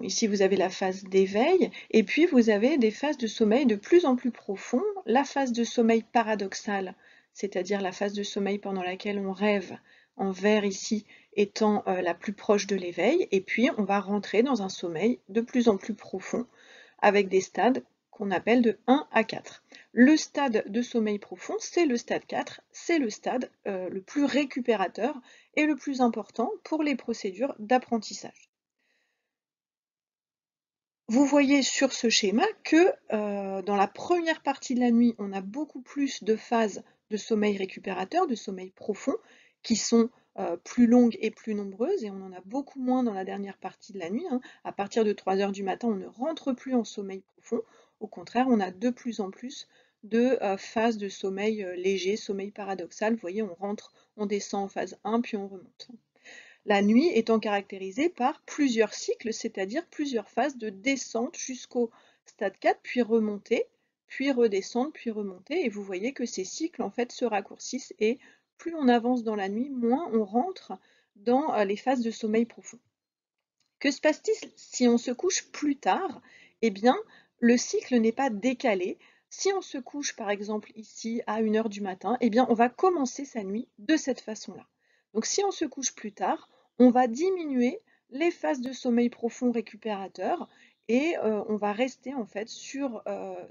Ici, vous avez la phase d'éveil, et puis vous avez des phases de sommeil de plus en plus profonds. La phase de sommeil paradoxal, c'est-à-dire la phase de sommeil pendant laquelle on rêve, en vert ici, étant la plus proche de l'éveil, et puis on va rentrer dans un sommeil de plus en plus profond, avec des stades qu'on appelle de 1 à 4. Le stade de sommeil profond, c'est le stade 4, c'est le stade le plus récupérateur et le plus important pour les procédures d'apprentissage. Vous voyez sur ce schéma que dans la première partie de la nuit, on a beaucoup plus de phases de sommeil récupérateur, de sommeil profond, qui sont plus longues et plus nombreuses, et on en a beaucoup moins dans la dernière partie de la nuit. À partir de 3 heures du matin, on ne rentre plus en sommeil profond. Au contraire, on a de plus en plus de phases de sommeil léger, sommeil paradoxal. Vous voyez, on rentre, on descend en phase 1, puis on remonte. La nuit étant caractérisée par plusieurs cycles, c'est-à-dire plusieurs phases de descente jusqu'au stade 4, puis remonter, puis redescendre, puis remonter. Et vous voyez que ces cycles en fait se raccourcissent et plus on avance dans la nuit, moins on rentre dans les phases de sommeil profond. Que se passe-t-il si on se couche plus tard? Eh bien, le cycle n'est pas décalé. Si on se couche par exemple ici à 1 heure du matin, eh bien on va commencer sa nuit de cette façon-là. Donc si on se couche plus tard, on va diminuer les phases de sommeil profond récupérateur et on va rester en fait sur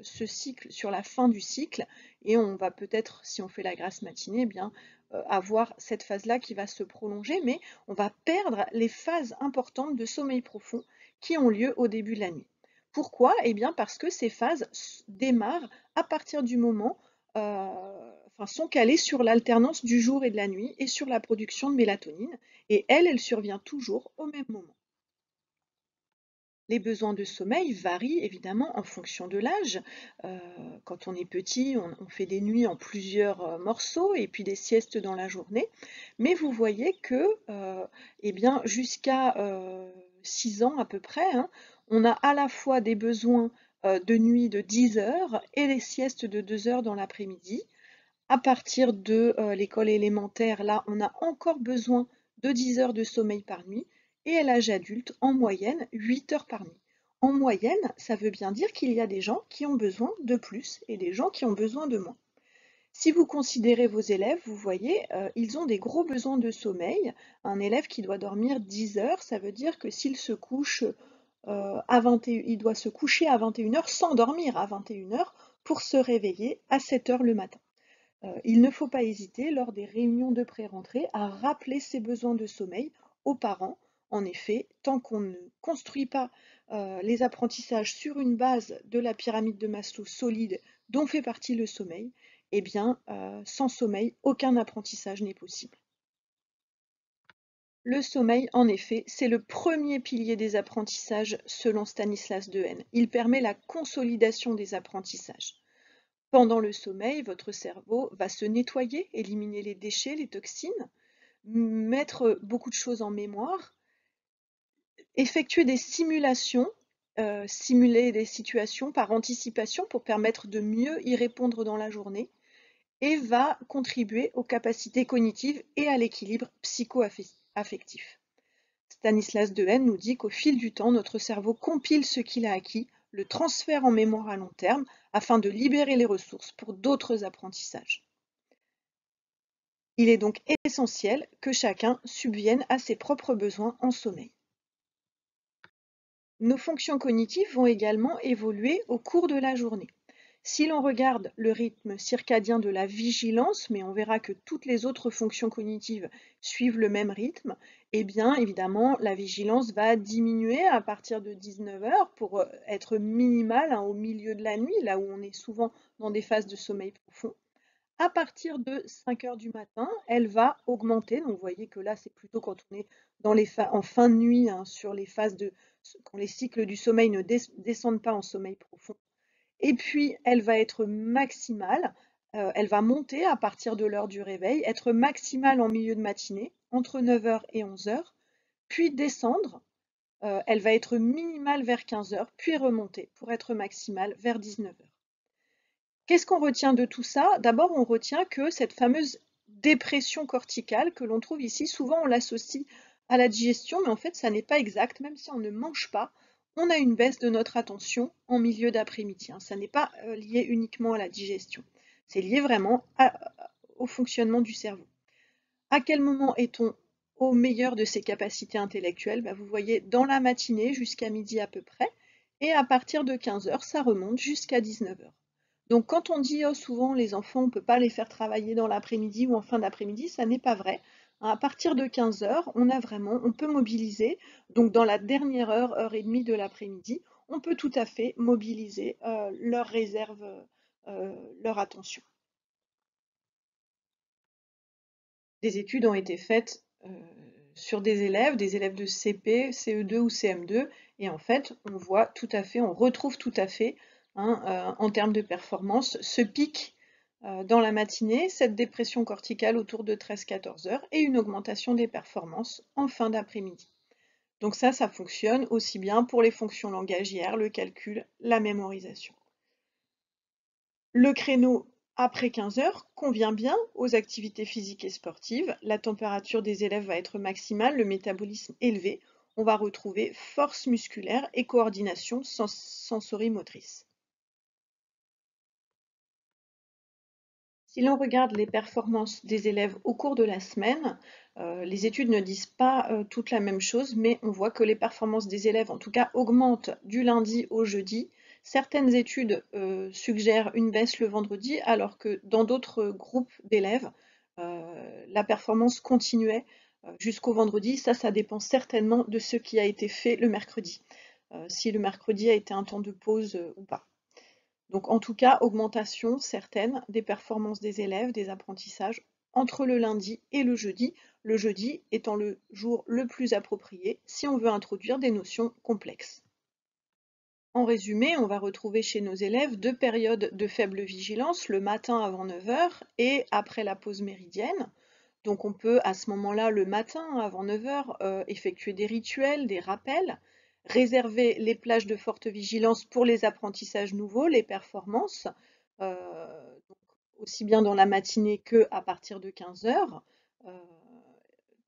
ce cycle, sur la fin du cycle, et on va peut-être, si on fait la grasse matinée, eh bien avoir cette phase-là qui va se prolonger, mais on va perdre les phases importantes de sommeil profond qui ont lieu au début de la nuit. Pourquoi? Eh bien parce que ces phases démarrent à partir du moment sont calées sur l'alternance du jour et de la nuit et sur la production de mélatonine, et elle survient toujours au même moment. Les besoins de sommeil varient évidemment en fonction de l'âge. Quand on est petit, on fait des nuits en plusieurs morceaux et puis des siestes dans la journée. Mais vous voyez que eh bien, jusqu'à 6 ans à peu près, on a à la fois des besoins de nuit de 10 heures et des siestes de 2 heures dans l'après-midi. À partir de l'école élémentaire, là, on a encore besoin de 10 heures de sommeil par nuit, et à l'âge adulte, en moyenne, 8 heures par nuit. En moyenne, ça veut bien dire qu'il y a des gens qui ont besoin de plus et des gens qui ont besoin de moins. Si vous considérez vos élèves, vous voyez, ils ont des gros besoins de sommeil. Un élève qui doit dormir 10 heures, ça veut dire que s'il se couche il doit se coucher à 21 heures, s'endormir à 21 heures pour se réveiller à 7 heures le matin. Il ne faut pas hésiter, lors des réunions de pré-rentrée, à rappeler ses besoins de sommeil aux parents. En effet, tant qu'on ne construit pas les apprentissages sur une base de la pyramide de Maslow solide dont fait partie le sommeil, eh bien, sans sommeil, aucun apprentissage n'est possible. Le sommeil, en effet, c'est le premier pilier des apprentissages selon Stanislas Dehaene. Il permet la consolidation des apprentissages. Pendant le sommeil, votre cerveau va se nettoyer, éliminer les déchets, les toxines, mettre beaucoup de choses en mémoire, effectuer des simulations, simuler des situations par anticipation pour permettre de mieux y répondre dans la journée, et va contribuer aux capacités cognitives et à l'équilibre psycho-affectif. Stanislas Dehaene nous dit qu'au fil du temps, notre cerveau compile ce qu'il a acquis, le transfère en mémoire à long terme afin de libérer les ressources pour d'autres apprentissages. Il est donc essentiel que chacun subvienne à ses propres besoins en sommeil. Nos fonctions cognitives vont également évoluer au cours de la journée. Si l'on regarde le rythme circadien de la vigilance, mais on verra que toutes les autres fonctions cognitives suivent le même rythme, eh bien évidemment la vigilance va diminuer à partir de 19 heures pour être minimale au milieu de la nuit, là où on est souvent dans des phases de sommeil profond. À partir de 5 heures du matin, elle va augmenter. Donc vous voyez que là, c'est plutôt quand on est en fin de nuit, hein, sur les phases quand les cycles du sommeil ne descendent pas en sommeil profond. Et puis, elle va être maximale. Elle va monter à partir de l'heure du réveil, être maximale en milieu de matinée, entre 9 heures et 11 heures, puis descendre. Elle va être minimale vers 15 heures, puis remonter pour être maximale vers 19 heures. Qu'est-ce qu'on retient de tout ça? D'abord, on retient que cette fameuse dépression corticale que l'on trouve ici, souvent on l'associe à la digestion, mais en fait, ça n'est pas exact. Même si on ne mange pas, on a une baisse de notre attention en milieu d'après-midi, hein. Ça n'est pas lié uniquement à la digestion. C'est lié vraiment au fonctionnement du cerveau. À quel moment est-on au meilleur de ses capacités intellectuelles? Vous voyez, dans la matinée jusqu'à midi à peu près, et à partir de 15 heures, ça remonte jusqu'à 19 heures. Donc quand on dit souvent les enfants, on ne peut pas les faire travailler dans l'après-midi ou en fin d'après-midi, ça n'est pas vrai. À partir de 15 heures, on peut mobiliser, donc dans la dernière heure et demie de l'après-midi, on peut tout à fait mobiliser leur réserve, leur attention. Des études ont été faites sur des élèves de CP, CE2 ou CM2, et en fait, on retrouve tout à fait, hein, en termes de performance, ce pic dans la matinée, cette dépression corticale autour de 13-14 heures, et une augmentation des performances en fin d'après-midi. Donc ça fonctionne aussi bien pour les fonctions langagières, le calcul, la mémorisation. Le créneau après 15 heures convient bien aux activités physiques et sportives. La température des élèves va être maximale, le métabolisme élevé. On va retrouver force musculaire et coordination sensorimotrice. Si l'on regarde les performances des élèves au cours de la semaine, les études ne disent pas toutes la même chose, mais on voit que les performances des élèves, en tout cas, augmentent du lundi au jeudi. Certaines études suggèrent une baisse le vendredi, alors que dans d'autres groupes d'élèves, la performance continuait jusqu'au vendredi. Ça dépend certainement de ce qui a été fait le mercredi, si le mercredi a été un temps de pause ou pas. Donc en tout cas, augmentation certaine des performances des élèves, des apprentissages entre le lundi et le jeudi étant le jour le plus approprié si on veut introduire des notions complexes. En résumé, on va retrouver chez nos élèves 2 périodes de faible vigilance, le matin avant 9 heures et après la pause méridienne. Donc on peut à ce moment-là, le matin avant 9 heures, effectuer des rituels, des rappels, réserver les plages de forte vigilance pour les apprentissages nouveaux, les performances, donc aussi bien dans la matinée qu'à partir de 15 heures.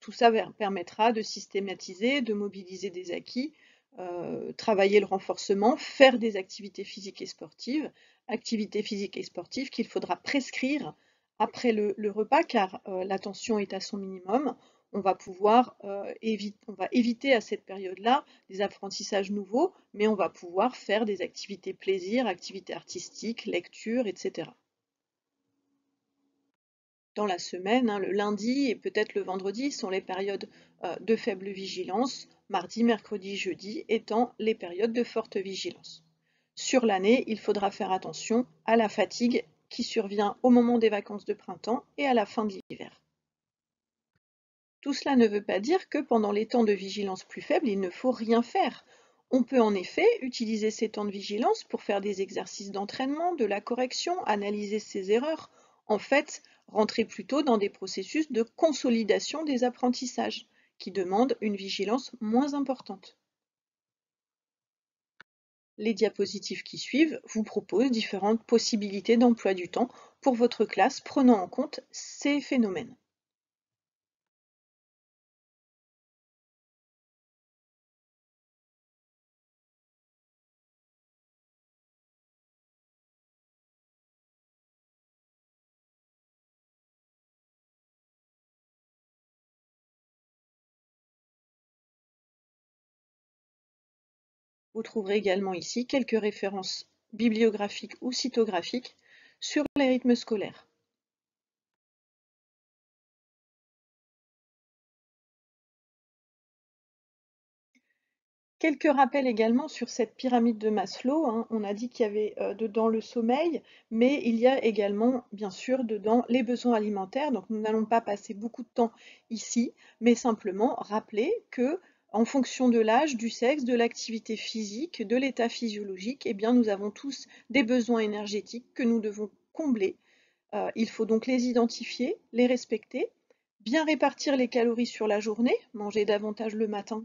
Tout ça permettra de systématiser, de mobiliser des acquis, travailler le renforcement, faire des activités physiques et sportives qu'il faudra prescrire après le repas car la tension est à son minimum. On va éviter à cette période-là des apprentissages nouveaux, mais on va pouvoir faire des activités plaisir, activités artistiques, lecture, etc. Dans la semaine, hein, le lundi et peut-être le vendredi sont les périodes de faible vigilance, mardi, mercredi, jeudi étant les périodes de forte vigilance. Sur l'année, il faudra faire attention à la fatigue qui survient au moment des vacances de printemps et à la fin de l'hiver. Tout cela ne veut pas dire que pendant les temps de vigilance plus faibles, il ne faut rien faire. On peut en effet utiliser ces temps de vigilance pour faire des exercices d'entraînement, de la correction, analyser ses erreurs. En fait, rentrer plutôt dans des processus de consolidation des apprentissages, qui demandent une vigilance moins importante. Les diapositives qui suivent vous proposent différentes possibilités d'emploi du temps pour votre classe prenant en compte ces phénomènes. Vous trouverez également ici quelques références bibliographiques ou cytographiques sur les rythmes scolaires. Quelques rappels également sur cette pyramide de Maslow, hein. On a dit qu'il y avait dedans le sommeil, mais il y a également, bien sûr, dedans les besoins alimentaires. Donc nous n'allons pas passer beaucoup de temps ici, mais simplement rappeler que, en fonction de l'âge, du sexe, de l'activité physique, de l'état physiologique, eh bien, nous avons tous des besoins énergétiques que nous devons combler. Il faut donc les identifier, les respecter, bien répartir les calories sur la journée, manger davantage le matin,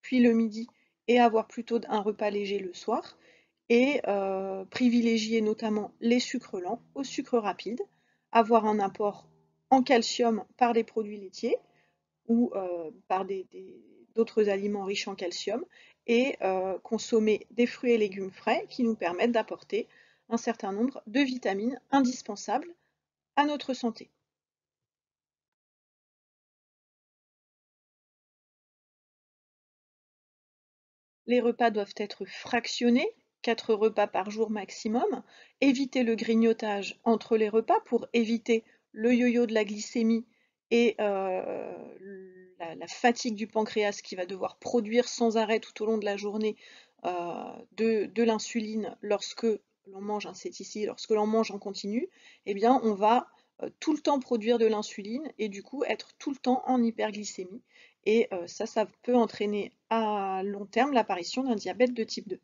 puis le midi, et avoir plutôt un repas léger le soir, et privilégier notamment les sucres lents aux sucres rapides, avoir un apport en calcium par des produits laitiers ou par d'autres aliments riches en calcium, et consommer des fruits et légumes frais qui nous permettent d'apporter un certain nombre de vitamines indispensables à notre santé. Les repas doivent être fractionnés, 4 repas par jour maximum. Éviter le grignotage entre les repas pour éviter le yo-yo de la glycémie et la fatigue du pancréas qui va devoir produire sans arrêt tout au long de la journée de l'insuline lorsque l'on mange, hein, c'est ici, lorsque l'on mange en continu, eh bien on va tout le temps produire de l'insuline et du coup être tout le temps en hyperglycémie. Et ça peut entraîner à long terme l'apparition d'un diabète de type 2.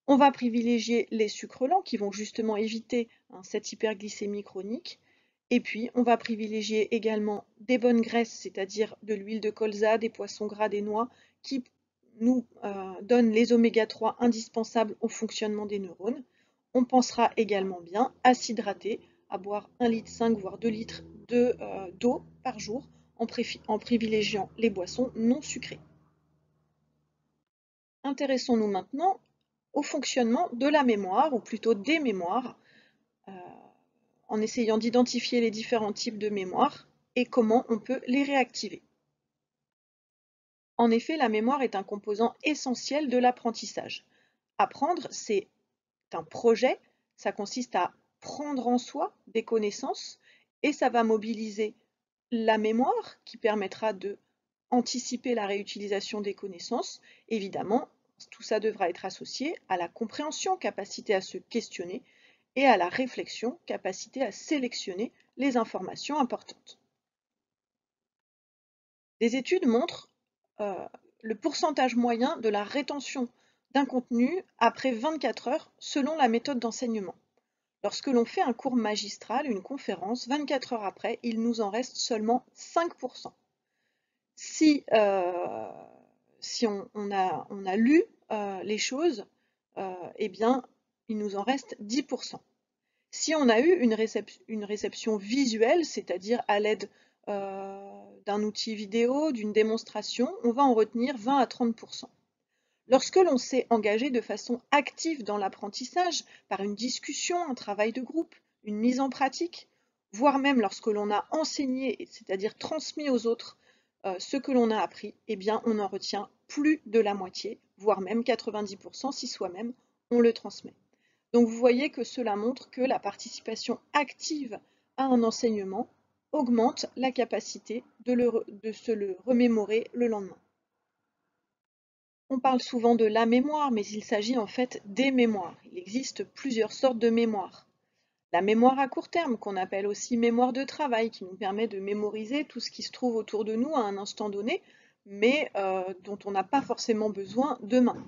On va privilégier les sucres lents qui vont justement éviter, hein, cette hyperglycémie chronique. Et puis, on va privilégier également des bonnes graisses, c'est-à-dire de l'huile de colza, des poissons gras, des noix, qui nous donnent les oméga 3 indispensables au fonctionnement des neurones. On pensera également bien à s'hydrater, à boire 1,5 litre voire 2 litres d'eau par jour en privilégiant les boissons non sucrées. Intéressons-nous maintenant au fonctionnement de la mémoire, ou plutôt des mémoires, euh, en essayant d'identifier les différents types de mémoire et comment on peut les réactiver. En effet, la mémoire est un composant essentiel de l'apprentissage. Apprendre, c'est un projet, ça consiste à prendre en soi des connaissances et ça va mobiliser la mémoire qui permettra de anticiper la réutilisation des connaissances. Évidemment, tout ça devra être associé à la compréhension, capacité à se questionner, et à la réflexion, capacité à sélectionner les informations importantes. Des études montrent le pourcentage moyen de la rétention d'un contenu après 24 heures selon la méthode d'enseignement. Lorsque l'on fait un cours magistral, une conférence, 24 heures après, il nous en reste seulement 5%. Si on a lu les choses, eh bien, il nous en reste 10%. Si on a eu une réception visuelle, c'est-à-dire à l'aide d'un outil vidéo, d'une démonstration, on va en retenir 20 à 30%. Lorsque l'on s'est engagé de façon active dans l'apprentissage, par une discussion, un travail de groupe, une mise en pratique, voire même lorsque l'on a enseigné, c'est-à-dire transmis aux autres ce que l'on a appris, eh bien on en retient plus de la moitié, voire même 90% si soi-même on le transmet. Donc vous voyez que cela montre que la participation active à un enseignement augmente la capacité de se le remémorer le lendemain. On parle souvent de la mémoire, mais il s'agit en fait des mémoires. Il existe plusieurs sortes de mémoire. La mémoire à court terme, qu'on appelle aussi mémoire de travail, qui nous permet de mémoriser tout ce qui se trouve autour de nous à un instant donné, mais dont on n'a pas forcément besoin demain.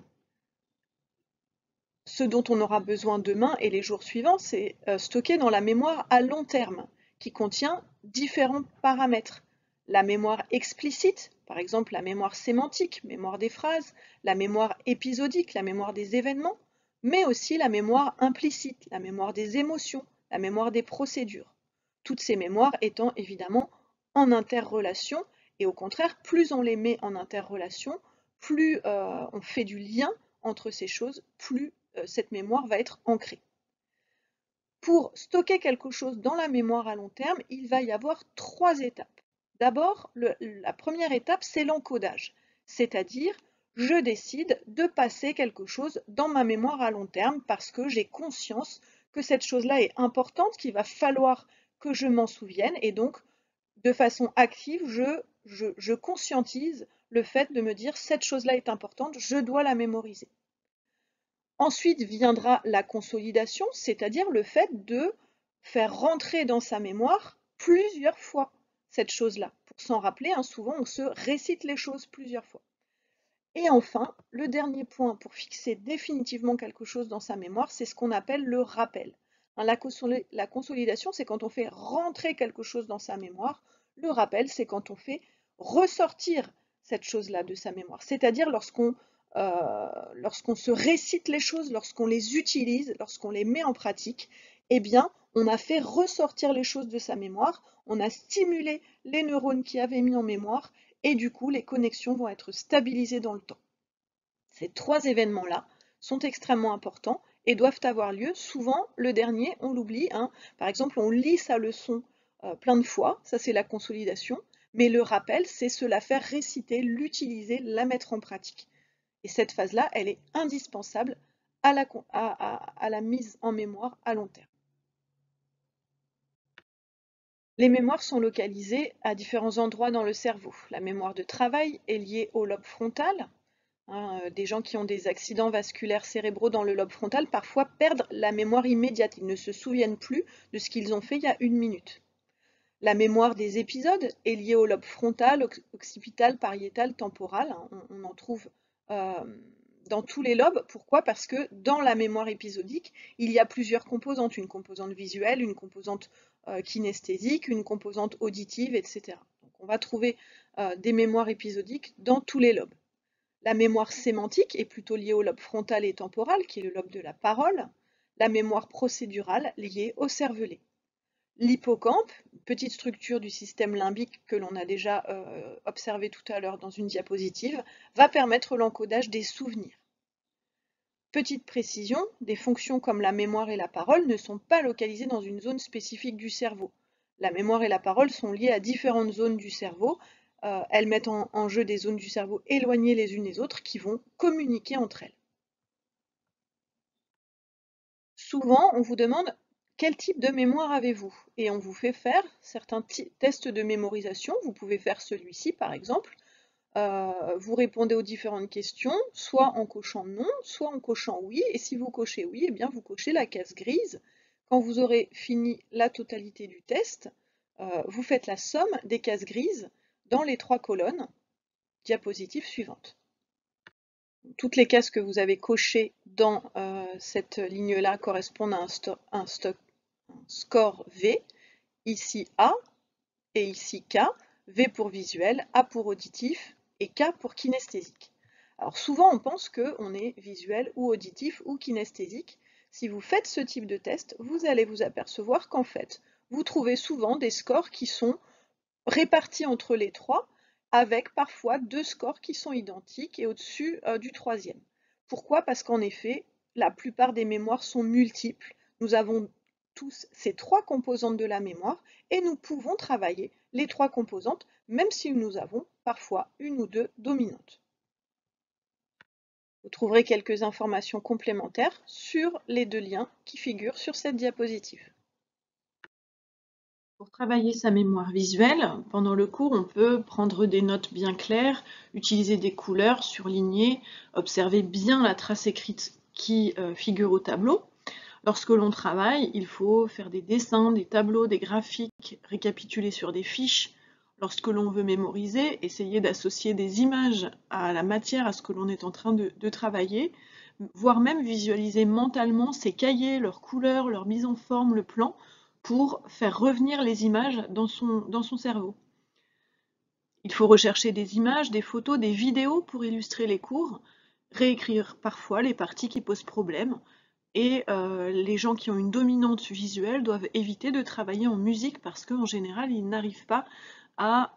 Ce dont on aura besoin demain et les jours suivants, c'est stocké dans la mémoire à long terme, qui contient différents paramètres. La mémoire explicite, par exemple la mémoire sémantique, mémoire des phrases, la mémoire épisodique, la mémoire des événements, mais aussi la mémoire implicite, la mémoire des émotions, la mémoire des procédures. Toutes ces mémoires étant évidemment en interrelation, et au contraire, plus on les met en interrelation, plus on fait du lien entre ces choses, plus cette mémoire va être ancrée. Pour stocker quelque chose dans la mémoire à long terme, il va y avoir 3 étapes. D'abord, la première étape, c'est l'encodage, c'est-à-dire je décide de passer quelque chose dans ma mémoire à long terme parce que j'ai conscience que cette chose-là est importante, qu'il va falloir que je m'en souvienne, et donc de façon active, je conscientise le fait de me dire cette chose-là est importante, je dois la mémoriser. Ensuite viendra la consolidation, c'est-à-dire le fait de faire rentrer dans sa mémoire plusieurs fois cette chose-là. Pour s'en rappeler, hein, souvent on se récite les choses plusieurs fois. Et enfin, le dernier point pour fixer définitivement quelque chose dans sa mémoire, c'est ce qu'on appelle le rappel. Hein, la consolidation, c'est quand on fait rentrer quelque chose dans sa mémoire. Le rappel, c'est quand on fait ressortir cette chose-là de sa mémoire. C'est-à-dire lorsqu'on se récite les choses, lorsqu'on les utilise, lorsqu'on les met en pratique, eh bien, on a fait ressortir les choses de sa mémoire, on a stimulé les neurones qui avaient mis en mémoire, et du coup, les connexions vont être stabilisées dans le temps. Ces trois événements-là sont extrêmement importants et doivent avoir lieu. Souvent, le dernier, on l'oublie. Hein. Par exemple, on lit sa leçon plein de fois, ça c'est la consolidation, mais le rappel, c'est se la faire réciter, l'utiliser, la mettre en pratique. Et cette phase-là, elle est indispensable à la mise en mémoire à long terme. Les mémoires sont localisées à différents endroits dans le cerveau. La mémoire de travail est liée au lobe frontal. Hein, des gens qui ont des accidents vasculaires cérébraux dans le lobe frontal parfois perdent la mémoire immédiate. Ils ne se souviennent plus de ce qu'ils ont fait il y a une minute. La mémoire des épisodes est liée au lobe frontal, occipital, pariétal, temporal. Hein, on en trouve dans tous les lobes. Pourquoi? Parce que dans la mémoire épisodique, il y a plusieurs composantes. Une composante visuelle, une composante kinesthésique, une composante auditive, etc. Donc on va trouver des mémoires épisodiques dans tous les lobes. La mémoire sémantique est plutôt liée au lobe frontal et temporal, qui est le lobe de la parole. La mémoire procédurale liée au cervelet. L'hippocampe, petite structure du système limbique que l'on a déjà observé tout à l'heure dans une diapositive, va permettre l'encodage des souvenirs. Petite précision, des fonctions comme la mémoire et la parole ne sont pas localisées dans une zone spécifique du cerveau. La mémoire et la parole sont liées à différentes zones du cerveau. Elles mettent en jeu des zones du cerveau éloignées les unes des autres qui vont communiquer entre elles. Souvent, on vous demande quel type de mémoire avez-vous? Et on vous fait faire certains tests de mémorisation. Vous pouvez faire celui-ci par exemple. Vous répondez aux différentes questions, soit en cochant non, soit en cochant oui. Et si vous cochez oui, eh bien vous cochez la case grise. Quand vous aurez fini la totalité du test, vous faites la somme des cases grises dans les trois colonnes. Diapositive suivante. Toutes les cases que vous avez cochées dans cette ligne-là correspondent à un score V, ici A et ici K, V pour visuel, A pour auditif et K pour kinesthésique. Alors souvent on pense qu'on est visuel ou auditif ou kinesthésique. Si vous faites ce type de test, vous allez vous apercevoir qu'en fait, vous trouvez souvent des scores qui sont répartis entre les trois, avec parfois deux scores qui sont identiques et au-dessus du troisième. Pourquoi? Parce qu'en effet, la plupart des mémoires sont multiples. Nous avons tous ces trois composantes de la mémoire et nous pouvons travailler les trois composantes, même si nous avons parfois une ou deux dominantes. Vous trouverez quelques informations complémentaires sur les deux liens qui figurent sur cette diapositive. Pour travailler sa mémoire visuelle, pendant le cours, on peut prendre des notes bien claires, utiliser des couleurs, surligner, observer bien la trace écrite qui figure au tableau. Lorsque l'on travaille, il faut faire des dessins, des tableaux, des graphiques, récapituler sur des fiches. Lorsque l'on veut mémoriser, essayer d'associer des images à la matière, à ce que l'on est en train de travailler, voire même visualiser mentalement ces cahiers, leurs couleurs, leur mise en forme, le plan, pour faire revenir les images dans son cerveau. Il faut rechercher des images, des photos, des vidéos pour illustrer les cours, réécrire parfois les parties qui posent problème, et les gens qui ont une dominante visuelle doivent éviter de travailler en musique parce qu'en général, ils n'arrivent pas à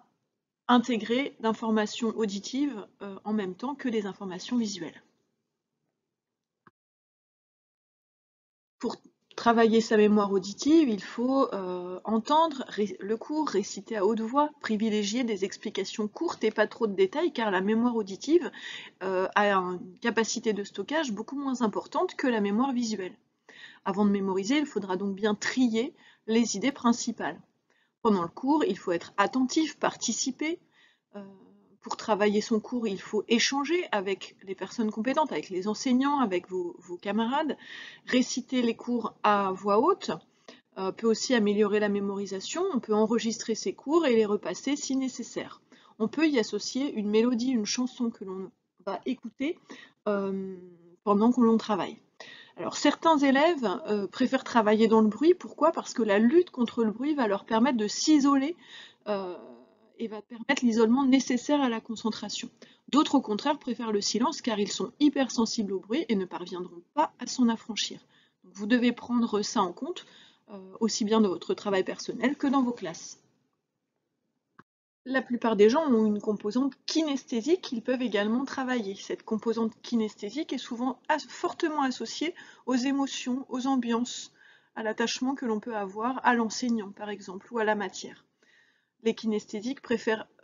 intégrer d'informations auditives en même temps que des informations visuelles. Pour travailler sa mémoire auditive, il faut entendre le cours, réciter à haute voix, privilégier des explications courtes et pas trop de détails, car la mémoire auditive a une capacité de stockage beaucoup moins importante que la mémoire visuelle. Avant de mémoriser, il faudra donc bien trier les idées principales. Pendant le cours, il faut être attentif, participer, Pour travailler son cours, il faut échanger avec les personnes compétentes, avec les enseignants, avec vos camarades. Réciter les cours à voix haute peut aussi améliorer la mémorisation. On peut enregistrer ses cours et les repasser si nécessaire. On peut y associer une mélodie, une chanson que l'on va écouter pendant que l'on travaille. Alors certains élèves préfèrent travailler dans le bruit. Pourquoi? Parce que la lutte contre le bruit va leur permettre de s'isoler et va permettre l'isolement nécessaire à la concentration. D'autres, au contraire, préfèrent le silence car ils sont hypersensibles au bruit et ne parviendront pas à s'en affranchir. Donc, vous devez prendre ça en compte, aussi bien dans votre travail personnel que dans vos classes. La plupart des gens ont une composante kinesthésique qu'ils peuvent également travailler. Cette composante kinesthésique est souvent fortement associée aux émotions, aux ambiances, à l'attachement que l'on peut avoir à l'enseignant, par exemple, ou à la matière. Les kinesthésiques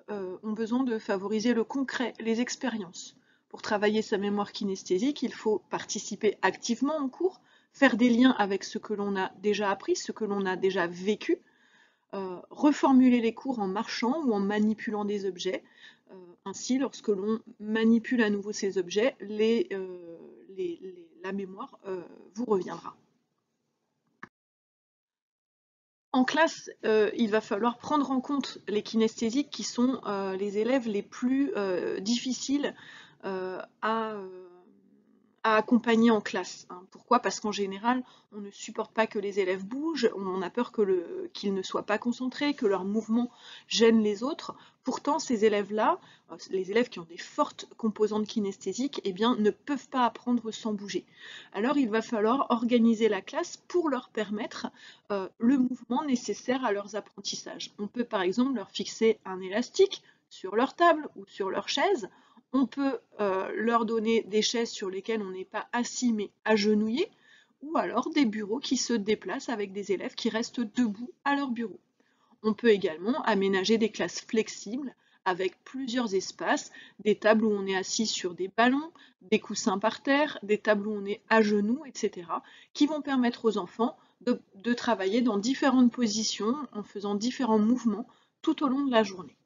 ont besoin de favoriser le concret, les expériences. Pour travailler sa mémoire kinesthésique, il faut participer activement au cours, faire des liens avec ce que l'on a déjà appris, ce que l'on a déjà vécu, reformuler les cours en marchant ou en manipulant des objets. Ainsi, lorsque l'on manipule à nouveau ces objets, la mémoire vous reviendra. En classe, il va falloir prendre en compte les kinesthésiques qui sont les élèves les plus difficiles à accompagner en classe. Pourquoi? Parce qu'en général, on ne supporte pas que les élèves bougent, on a peur qu'ils ne soient pas concentrés, que leurs mouvements gênent les autres. Pourtant, ces élèves-là, les élèves qui ont des fortes composantes kinesthésiques, eh bien, ne peuvent pas apprendre sans bouger. Alors, il va falloir organiser la classe pour leur permettre le mouvement nécessaire à leurs apprentissages. On peut par exemple leur fixer un élastique sur leur table ou sur leur chaise. On peut leur donner des chaises sur lesquelles on n'est pas assis mais agenouillé, ou alors des bureaux qui se déplacent avec des élèves qui restent debout à leur bureau. On peut également aménager des classes flexibles avec plusieurs espaces, des tables où on est assis sur des ballons, des coussins par terre, des tables où on est à genoux, etc., qui vont permettre aux enfants de travailler dans différentes positions en faisant différents mouvements tout au long de la journée.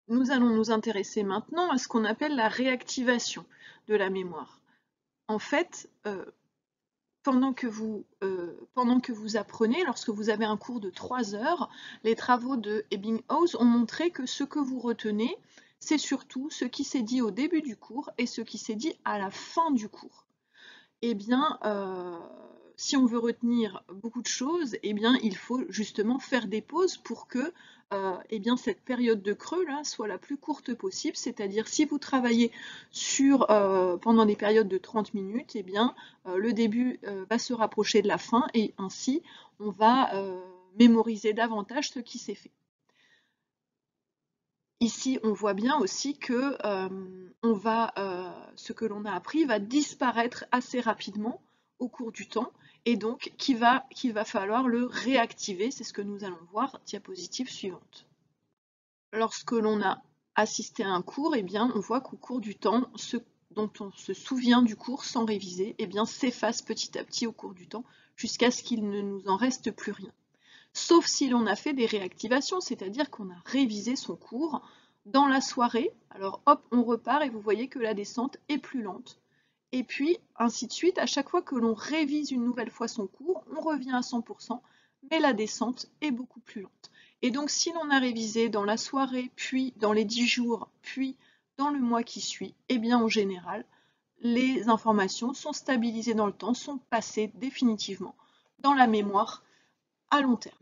Nous allons nous intéresser maintenant à ce qu'on appelle la réactivation de la mémoire. En fait, pendant que vous apprenez, lorsque vous avez un cours de 3 heures, les travaux de Ebbinghaus ont montré que ce que vous retenez, c'est surtout ce qui s'est dit au début du cours et ce qui s'est dit à la fin du cours. Eh bien, si on veut retenir beaucoup de choses, eh bien, il faut justement faire des pauses pour que eh bien, cette période de creux là soit la plus courte possible. C'est-à-dire, si vous travaillez pendant des périodes de 30 minutes, eh bien, le début va se rapprocher de la fin et ainsi, on va mémoriser davantage ce qui s'est fait. Ici, on voit bien aussi que ce que l'on a appris va disparaître assez rapidement au cours du temps et donc qu'il va falloir le réactiver. C'est ce que nous allons voir, diapositive suivante. Lorsque l'on a assisté à un cours, eh bien, on voit qu'au cours du temps, ce dont on se souvient du cours sans réviser, eh bien, s'efface petit à petit au cours du temps jusqu'à ce qu'il ne nous en reste plus rien. Sauf si l'on a fait des réactivations, c'est-à-dire qu'on a révisé son cours dans la soirée. Alors hop, on repart et vous voyez que la descente est plus lente. Et puis, ainsi de suite, à chaque fois que l'on révise une nouvelle fois son cours, on revient à 100%, mais la descente est beaucoup plus lente. Et donc, si l'on a révisé dans la soirée, puis dans les 10 jours, puis dans le mois qui suit, eh bien, en général, les informations sont stabilisées dans le temps, sont passées définitivement dans la mémoire à long terme.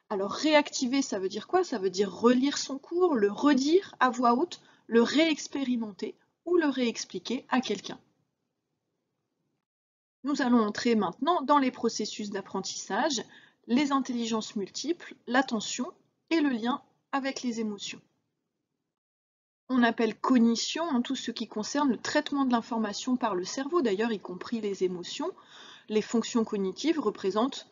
Alors réactiver, ça veut dire quoi? Ça veut dire relire son cours, le redire à voix haute, le réexpérimenter ou le réexpliquer à quelqu'un. Nous allons entrer maintenant dans les processus d'apprentissage, les intelligences multiples, l'attention et le lien avec les émotions. On appelle cognition tout ce qui concerne le traitement de l'information par le cerveau, d'ailleurs y compris les émotions. Les fonctions cognitives représentent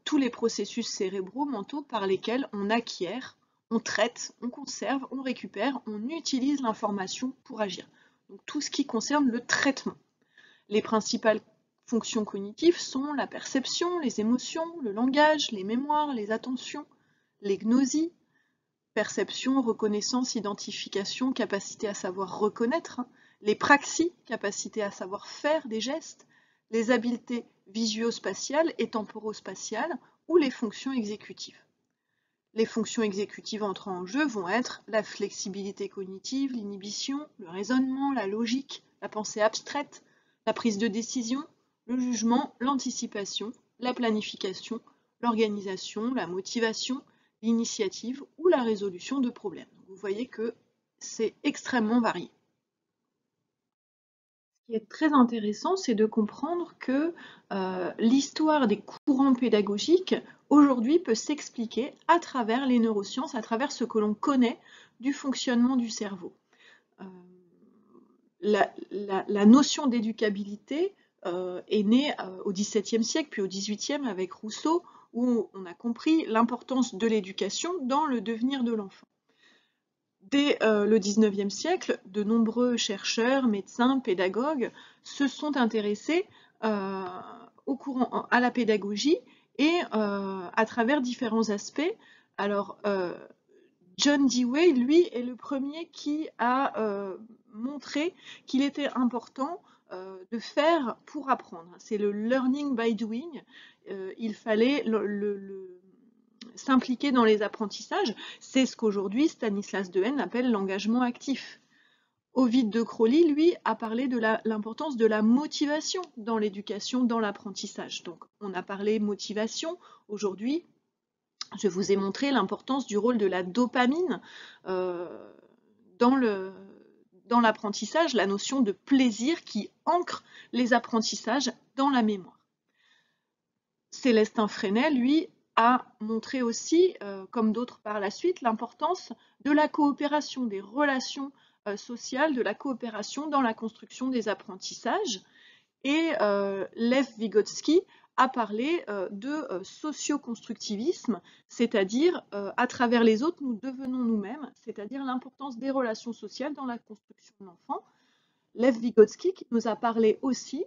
tous les processus cérébraux mentaux par lesquels on acquiert, on traite, on conserve, on récupère, on utilise l'information pour agir. Donc tout ce qui concerne le traitement. Les principales fonctions cognitives sont la perception, les émotions, le langage, les mémoires, les attentions, les gnosies, perception, reconnaissance, identification, capacité à savoir reconnaître, hein, les praxis, capacité à savoir faire des gestes, les habiletés visuospatiales et temporospatiales ou les fonctions exécutives. Les fonctions exécutives entrant en jeu vont être la flexibilité cognitive, l'inhibition, le raisonnement, la logique, la pensée abstraite, la prise de décision, le jugement, l'anticipation, la planification, l'organisation, la motivation, l'initiative ou la résolution de problèmes. Vous voyez que c'est extrêmement varié. Ce qui est très intéressant, c'est de comprendre que l'histoire des courants pédagogiques aujourd'hui peut s'expliquer à travers les neurosciences, à travers ce que l'on connaît du fonctionnement du cerveau. La notion d'éducabilité est née au XVIIe siècle, puis au XVIIIe avec Rousseau, où on a compris l'importance de l'éducation dans le devenir de l'enfant. Dès le XIXe siècle, de nombreux chercheurs, médecins, pédagogues se sont intéressés à la pédagogie et à travers différents aspects. Alors, John Dewey, lui, est le premier qui a montré qu'il était important de faire pour apprendre. C'est le learning by doing. Il fallait s'impliquer dans les apprentissages. C'est ce qu'aujourd'hui Stanislas Dehaene appelle l'engagement actif. Ovide de Crowley, lui, a parlé de l'importance de la motivation dans l'éducation, dans l'apprentissage. Donc, on a parlé motivation. Aujourd'hui, je vous ai montré l'importance du rôle de la dopamine dans l'apprentissage, la notion de plaisir qui ancre les apprentissages dans la mémoire. Célestin Freinet, lui, a montré aussi, comme d'autres par la suite, l'importance de la coopération, des relations sociales, de la coopération dans la construction des apprentissages. Et Lev Vygotsky a parlé de socio-constructivisme, c'est-à-dire à travers les autres, nous devenons nous-mêmes, c'est-à-dire l'importance des relations sociales dans la construction de l'enfant. Lev Vygotsky nous a parlé aussi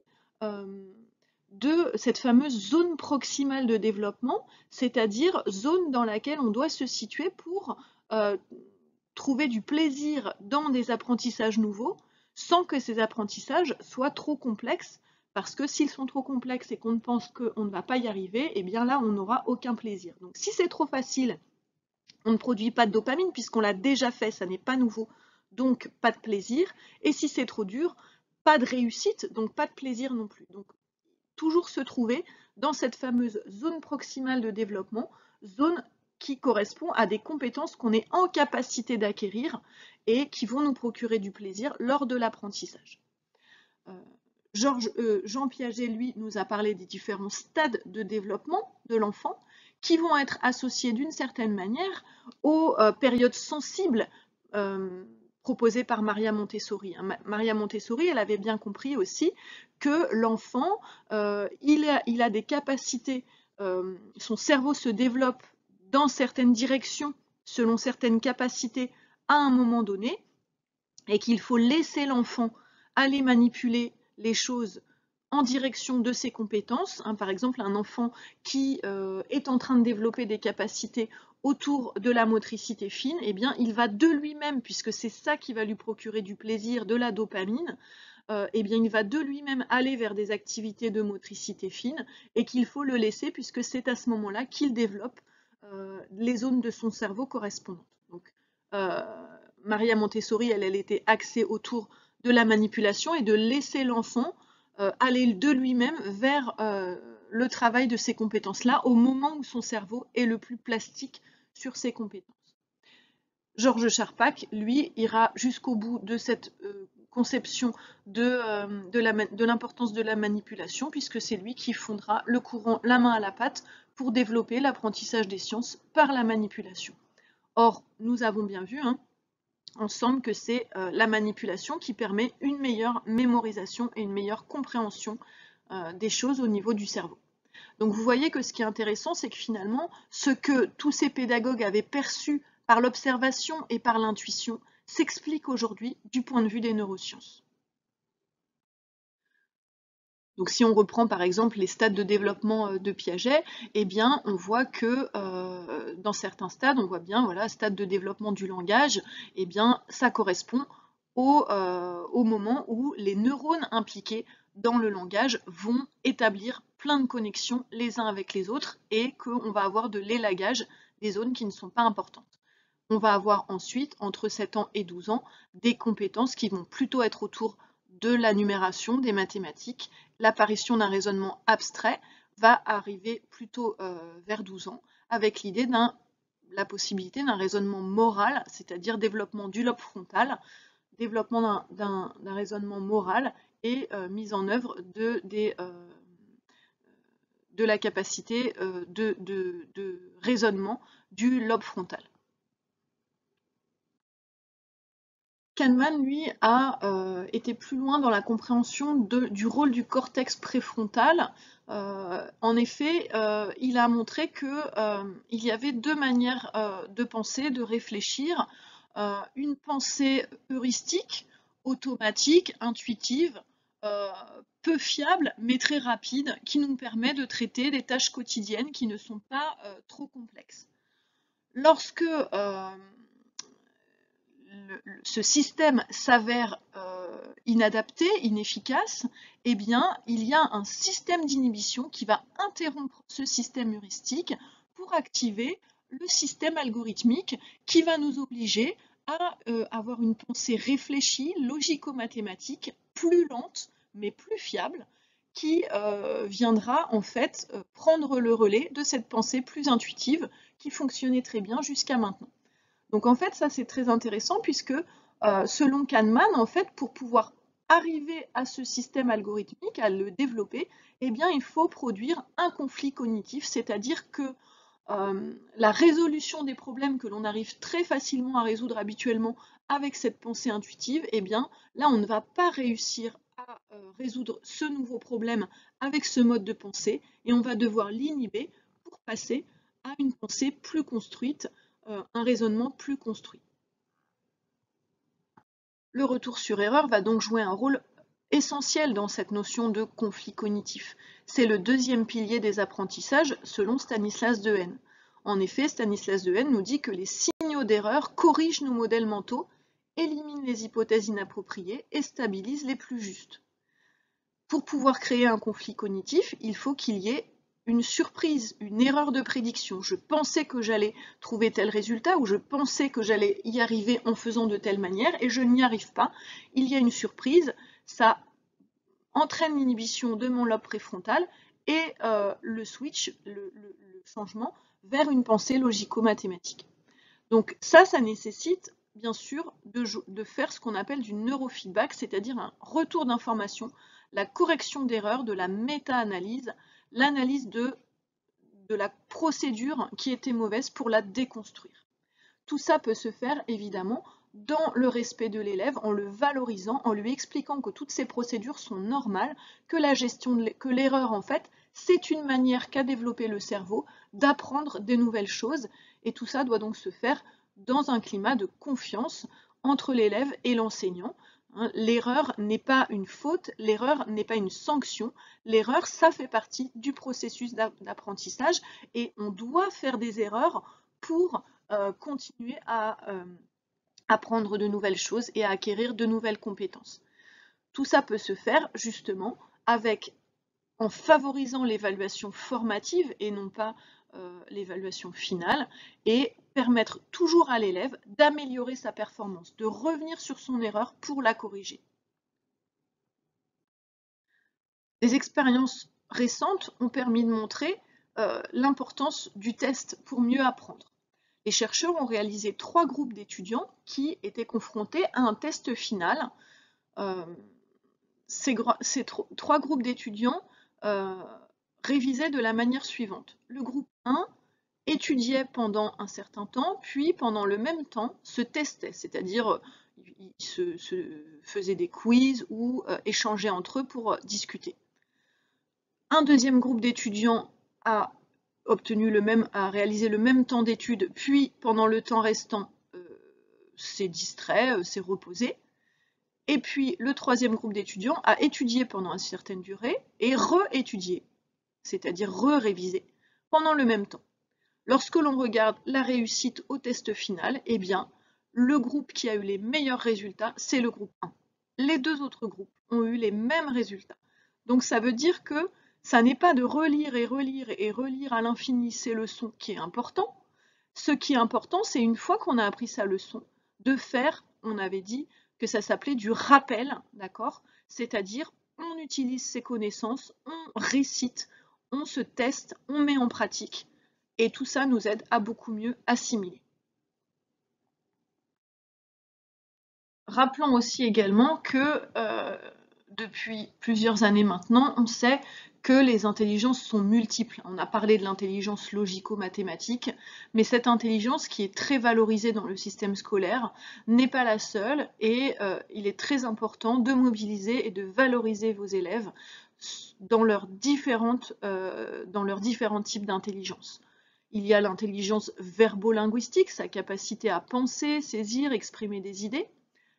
de cette fameuse zone proximale de développement, c'est-à-dire zone dans laquelle on doit se situer pour trouver du plaisir dans des apprentissages nouveaux, sans que ces apprentissages soient trop complexes, parce que s'ils sont trop complexes et qu'on pense qu'on ne va pas y arriver, eh bien là, on n'aura aucun plaisir. Donc si c'est trop facile, on ne produit pas de dopamine, puisqu'on l'a déjà fait, ça n'est pas nouveau, donc pas de plaisir. Et si c'est trop dur, pas de réussite, donc pas de plaisir non plus. Donc toujours se trouver dans cette fameuse zone proximale de développement, zone qui correspond à des compétences qu'on est en capacité d'acquérir et qui vont nous procurer du plaisir lors de l'apprentissage. Jean Piaget, lui, nous a parlé des différents stades de développement de l'enfant qui vont être associés d'une certaine manière aux périodes sensibles proposées par Maria Montessori. Maria Montessori, elle avait bien compris aussi que l'enfant, il a des capacités, son cerveau se développe dans certaines directions, selon certaines capacités à un moment donné, et qu'il faut laisser l'enfant aller manipuler les choses en direction de ses compétences. Par exemple, un enfant qui est en train de développer des capacités autour de la motricité fine, eh bien, il va de lui-même, puisque c'est ça qui va lui procurer du plaisir, de la dopamine, eh bien, il va de lui-même aller vers des activités de motricité fine et qu'il faut le laisser puisque c'est à ce moment-là qu'il développe les zones de son cerveau correspondantes. Donc, Maria Montessori, elle était axée autour de la manipulation et de laisser l'enfant aller de lui-même vers le travail de ces compétences-là au moment où son cerveau est le plus plastique sur ses compétences. Georges Charpak, lui, ira jusqu'au bout de cette conception de l'importance de la manipulation, puisque c'est lui qui fondera le courant la main à la pâte pour développer l'apprentissage des sciences par la manipulation. Or, nous avons bien vu ensemble que c'est la manipulation qui permet une meilleure mémorisation et une meilleure compréhension des choses au niveau du cerveau. Donc vous voyez que ce qui est intéressant, c'est que finalement, ce que tous ces pédagogues avaient perçu par l'observation et par l'intuition s'explique aujourd'hui du point de vue des neurosciences. Donc si on reprend par exemple les stades de développement de Piaget, eh bien on voit que dans certains stades, on voit bien, voilà, stade de développement du langage, eh bien ça correspond au moment où les neurones impliqués dans le langage vont établir plein de connexions les uns avec les autres et qu'on va avoir de l'élagage des zones qui ne sont pas importantes. On va avoir ensuite, entre 7 ans et 12 ans, des compétences qui vont plutôt être autour de la numération, des mathématiques. L'apparition d'un raisonnement abstrait va arriver plutôt vers 12 ans, avec l'idée la possibilité d'un raisonnement moral, c'est-à-dire développement du lobe frontal, développement d'un raisonnement moral et mise en œuvre de la capacité de raisonnement du lobe frontal. Kahneman, lui, a été plus loin dans la compréhension du rôle du cortex préfrontal. En effet, il a montré qu'il y avait deux manières de penser, de réfléchir. Une pensée heuristique, automatique, intuitive, peu fiable, mais très rapide, qui nous permet de traiter des tâches quotidiennes qui ne sont pas trop complexes. Lorsque ce système s'avère inadapté, inefficace, eh bien, il y a un système d'inhibition qui va interrompre ce système heuristique pour activer le système algorithmique qui va nous obliger à avoir une pensée réfléchie, logico-mathématique, plus lente, mais plus fiable, qui viendra en fait prendre le relais de cette pensée plus intuitive qui fonctionnait très bien jusqu'à maintenant. Donc en fait, ça c'est très intéressant puisque selon Kahneman, en fait, pour pouvoir arriver à ce système algorithmique, à le développer, eh bien il faut produire un conflit cognitif, c'est-à-dire que la résolution des problèmes que l'on arrive très facilement à résoudre habituellement avec cette pensée intuitive, eh bien là on ne va pas réussir à résoudre ce nouveau problème avec ce mode de pensée et on va devoir l'inhiber pour passer à une pensée plus construite, un raisonnement plus construit. Le retour sur erreur va donc jouer un rôle essentiel dans cette notion de conflit cognitif. C'est le deuxième pilier des apprentissages selon Stanislas Dehaene. En effet, Stanislas Dehaene nous dit que les signaux d'erreur corrigent nos modèles mentaux, éliminent les hypothèses inappropriées et stabilisent les plus justes. Pour pouvoir créer un conflit cognitif, il faut qu'il y ait une surprise, une erreur de prédiction. Je pensais que j'allais trouver tel résultat ou je pensais que j'allais y arriver en faisant de telle manière et je n'y arrive pas. Il y a une surprise, ça entraîne l'inhibition de mon lobe préfrontal et le switch, le changement vers une pensée logico-mathématique. Donc ça nécessite bien sûr de faire ce qu'on appelle du neurofeedback, c'est-à-dire un retour d'information, la correction d'erreurs, de la méta-analyse, l'analyse de la procédure qui était mauvaise pour la déconstruire. Tout ça peut se faire évidemment dans le respect de l'élève, en le valorisant, en lui expliquant que toutes ces procédures sont normales, que que l'erreur en fait, c'est une manière qu'a développé le cerveau d'apprendre des nouvelles choses, et tout ça doit donc se faire dans un climat de confiance entre l'élève et l'enseignant. L'erreur n'est pas une faute, l'erreur n'est pas une sanction, l'erreur, ça fait partie du processus d'apprentissage et on doit faire des erreurs pour continuer à apprendre de nouvelles choses et à acquérir de nouvelles compétences. Tout ça peut se faire justement en favorisant l'évaluation formative et non pas l'évaluation finale et permettre toujours à l'élève d'améliorer sa performance, de revenir sur son erreur pour la corriger. Des expériences récentes ont permis de montrer l'importance du test pour mieux apprendre. Les chercheurs ont réalisé 3 groupes d'étudiants qui étaient confrontés à un test final. Ces 3 groupes d'étudiants révisaient de la manière suivante. Le groupe 1 étudiait pendant un certain temps, puis pendant le même temps se testait, c'est-à-dire ils se faisaient des quiz ou échangeaient entre eux pour discuter. Un deuxième groupe d'étudiants a réalisé le même temps d'études, puis pendant le temps restant s'est distrait, s'est reposé. Et puis le troisième groupe d'étudiants a étudié pendant une certaine durée et réétudié, c'est-à-dire révisé, pendant le même temps. Lorsque l'on regarde la réussite au test final, eh bien, le groupe qui a eu les meilleurs résultats, c'est le groupe 1. Les deux autres groupes ont eu les mêmes résultats. Donc ça veut dire que ça n'est pas de relire et relire et relire à l'infini ces leçons qui est important. Ce qui est important, c'est une fois qu'on a appris sa leçon, de faire, on avait dit que ça s'appelait du rappel, d'accord? C'est-à-dire, on utilise ses connaissances, on récite, on se teste, on met en pratique, et tout ça nous aide à beaucoup mieux assimiler. Rappelons aussi également que depuis plusieurs années maintenant, on sait que les intelligences sont multiples. On a parlé de l'intelligence logico-mathématique, mais cette intelligence qui est très valorisée dans le système scolaire n'est pas la seule, et il est très important de mobiliser et de valoriser vos élèves dans leurs différents types d'intelligence. Il y a l'intelligence verbo-linguistique, sa capacité à penser, saisir, exprimer des idées.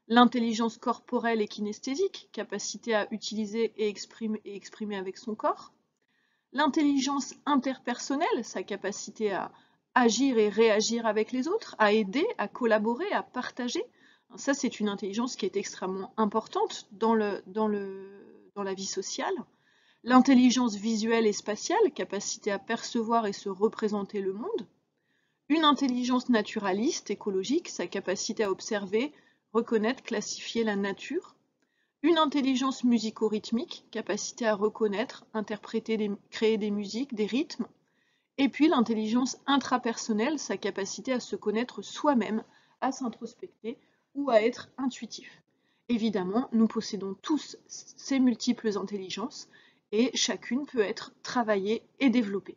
L'intelligence corporelle et kinesthésique, capacité à utiliser et exprimer avec son corps. L'intelligence interpersonnelle, sa capacité à agir et réagir avec les autres, à aider, à collaborer, à partager. Ça, c'est une intelligence qui est extrêmement importante dans la vie sociale. L'intelligence visuelle et spatiale, capacité à percevoir et se représenter le monde. Une intelligence naturaliste, écologique, sa capacité à observer, reconnaître, classifier la nature. Une intelligence musico-rythmique, capacité à reconnaître, interpréter, créer des musiques, des rythmes. Et puis l'intelligence intrapersonnelle, sa capacité à se connaître soi-même, à s'introspecter ou à être intuitif. Évidemment, nous possédons tous ces multiples intelligences et chacune peut être travaillée et développée.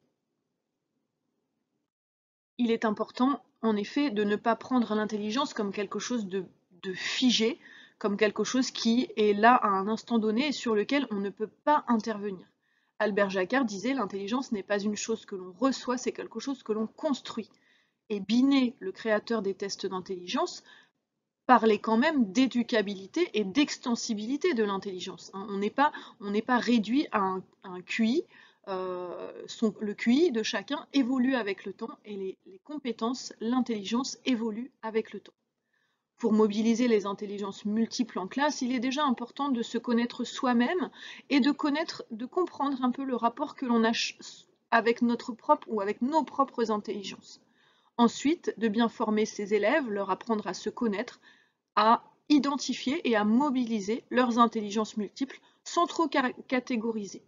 Il est important, en effet, de ne pas prendre l'intelligence comme quelque chose de figé, comme quelque chose qui est là à un instant donné et sur lequel on ne peut pas intervenir. Albert Jacquard disait « L'intelligence n'est pas une chose que l'on reçoit, c'est quelque chose que l'on construit ». Et Binet, le créateur des tests d'intelligence, parlait quand même d'éducabilité et d'extensibilité de l'intelligence. On n'est pas réduit à un QI. Le QI de chacun évolue avec le temps et les compétences, l'intelligence évolue avec le temps. Pour mobiliser les intelligences multiples en classe, il est déjà important de se connaître soi-même et de comprendre un peu le rapport que l'on a avec notre propre ou avec nos propres intelligences. Ensuite, de bien former ses élèves, leur apprendre à se connaître, à identifier et à mobiliser leurs intelligences multiples sans trop catégoriser.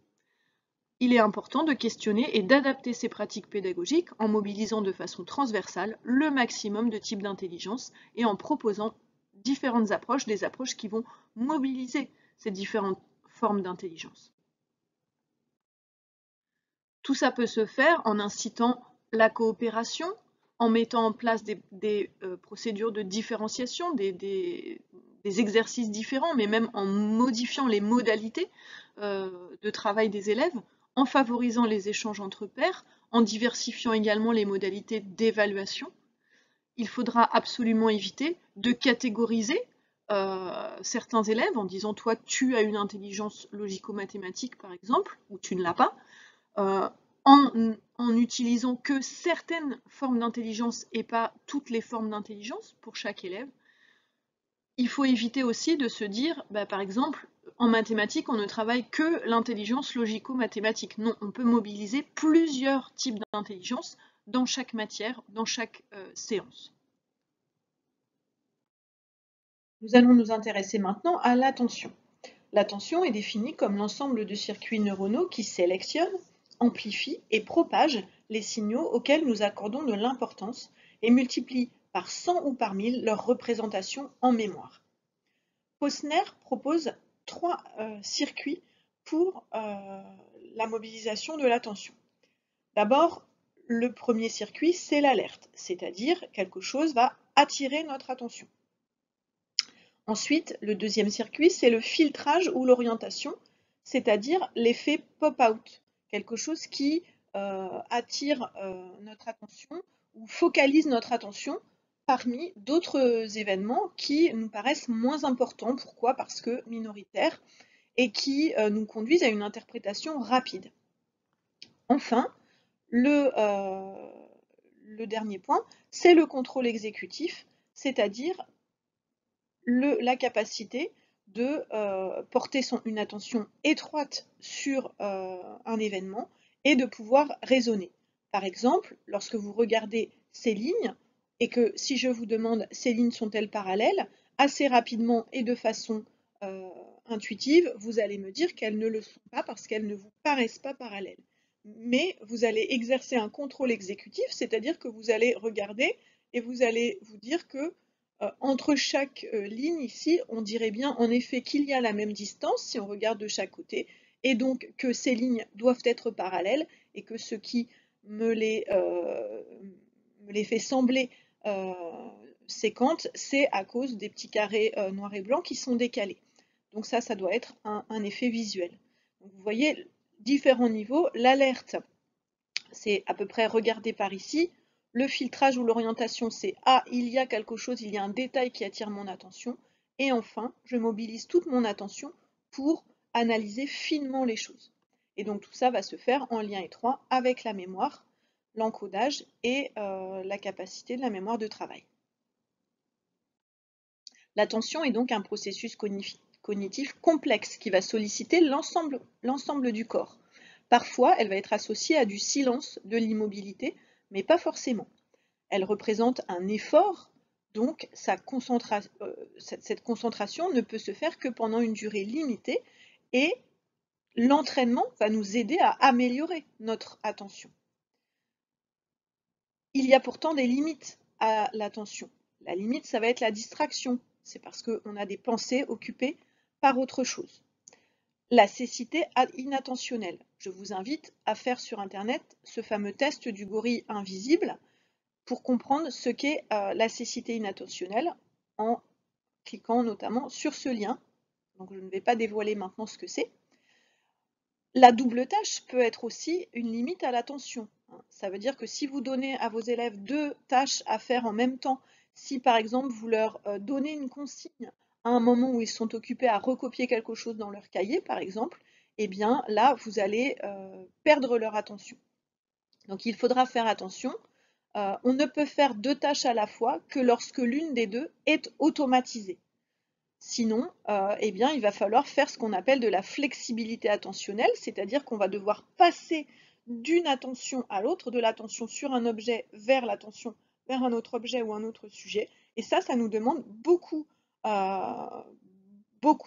Il est important de questionner et d'adapter ces pratiques pédagogiques en mobilisant de façon transversale le maximum de types d'intelligence et en proposant différentes approches, des approches qui vont mobiliser ces différentes formes d'intelligence. Tout ça peut se faire en incitant la coopération, en mettant en place des procédures de différenciation, des exercices différents, mais même en modifiant les modalités de travail des élèves, en favorisant les échanges entre pairs, en diversifiant également les modalités d'évaluation. Il faudra absolument éviter de catégoriser certains élèves en disant « toi, tu as une intelligence logico-mathématique, par exemple, ou tu ne l'as pas », en utilisant que certaines formes d'intelligence et pas toutes les formes d'intelligence pour chaque élève. Il faut éviter aussi de se dire, par exemple, en mathématiques, on ne travaille que l'intelligence logico-mathématique. Non, on peut mobiliser plusieurs types d'intelligence dans chaque matière, dans chaque séance. Nous allons nous intéresser maintenant à l'attention. L'attention est définie comme l'ensemble de circuits neuronaux qui sélectionnent, amplifient et propagent les signaux auxquels nous accordons de l'importance et multiplient par 100 ou par 1000 leur représentation en mémoire. Posner propose 3 circuits pour la mobilisation de l'attention. D'abord, le premier circuit, c'est l'alerte, c'est-à-dire quelque chose va attirer notre attention. Ensuite, le deuxième circuit, c'est le filtrage ou l'orientation, c'est-à-dire l'effet pop-out, quelque chose qui attire notre attention ou focalise notre attention parmi d'autres événements qui nous paraissent moins importants. Pourquoi? Parce que minoritaires et qui nous conduisent à une interprétation rapide. Enfin, le dernier point, c'est le contrôle exécutif, c'est-à-dire la capacité de porter une attention étroite sur un événement et de pouvoir raisonner. Par exemple, lorsque vous regardez ces lignes, et que si je vous demande ces lignes sont-elles parallèles, assez rapidement et de façon intuitive, vous allez me dire qu'elles ne le sont pas parce qu'elles ne vous paraissent pas parallèles. Mais vous allez exercer un contrôle exécutif, c'est-à-dire que vous allez regarder et vous allez vous dire que entre chaque ligne ici, on dirait bien en effet qu'il y a la même distance si on regarde de chaque côté, et donc que ces lignes doivent être parallèles, et que ce qui me les fait sembler séquentes, c'est à cause des petits carrés noirs et blancs qui sont décalés. Donc ça doit être un effet visuel. Donc vous voyez, différents niveaux. L'alerte, c'est à peu près regarder par ici. Le filtrage ou l'orientation, c'est « Ah, il y a quelque chose, il y a un détail qui attire mon attention ». Et enfin, je mobilise toute mon attention pour analyser finement les choses. Et donc tout ça va se faire en lien étroit avec la mémoire, l'encodage et la capacité de la mémoire de travail. L'attention est donc un processus cognitif complexe qui va solliciter l'ensemble du corps. Parfois, elle va être associée à du silence, de l'immobilité, mais pas forcément. Elle représente un effort, donc cette concentration ne peut se faire que pendant une durée limitée, et l'entraînement va nous aider à améliorer notre attention. Il y a pourtant des limites à l'attention. La limite, ça va être la distraction. C'est parce qu'on a des pensées occupées par autre chose. La cécité inattentionnelle. Je vous invite à faire sur Internet ce fameux test du gorille invisible pour comprendre ce qu'est la cécité inattentionnelle en cliquant notamment sur ce lien. Donc je ne vais pas dévoiler maintenant ce que c'est. La double tâche peut être aussi une limite à l'attention. Ça veut dire que si vous donnez à vos élèves 2 tâches à faire en même temps, si par exemple vous leur donnez une consigne à un moment où ils sont occupés à recopier quelque chose dans leur cahier par exemple, eh bien là vous allez perdre leur attention. Donc il faudra faire attention. On ne peut faire 2 tâches à la fois que lorsque l'une des deux est automatisée. Sinon, eh bien, il va falloir faire ce qu'on appelle de la flexibilité attentionnelle, c'est-à-dire qu'on va devoir passer d'une attention à l'autre, de l'attention sur un objet vers l'attention vers un autre objet ou un autre sujet. Et ça nous demande beaucoup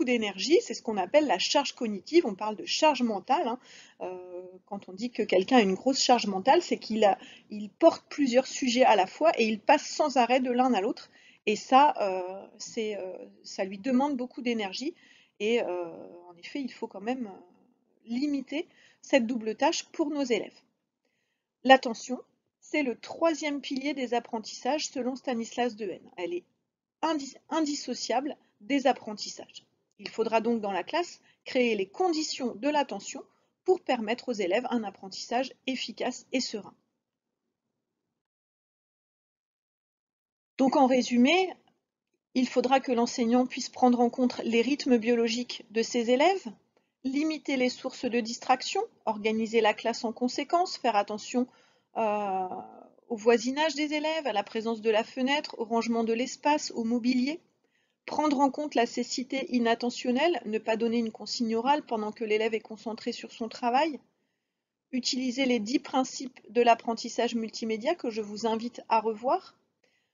d'énergie. C'est ce qu'on appelle la charge cognitive. On parle de charge mentale, hein. Quand on dit que quelqu'un a une grosse charge mentale, c'est qu'il porte plusieurs sujets à la fois et il passe sans arrêt de l'un à l'autre. Et ça, ça lui demande beaucoup d'énergie. Et en effet, il faut quand même limiter cette double tâche pour nos élèves. L'attention, c'est le 3e pilier des apprentissages selon Stanislas Dehaene. Elle est indissociable des apprentissages. Il faudra donc dans la classe créer les conditions de l'attention pour permettre aux élèves un apprentissage efficace et serein. Donc en résumé, il faudra que l'enseignant puisse prendre en compte les rythmes biologiques de ses élèves, limiter les sources de distraction, organiser la classe en conséquence, faire attention au voisinage des élèves, à la présence de la fenêtre, au rangement de l'espace, au mobilier, prendre en compte la cécité inattentionnelle, ne pas donner une consigne orale pendant que l'élève est concentré sur son travail, utiliser les 10 principes de l'apprentissage multimédia que je vous invite à revoir,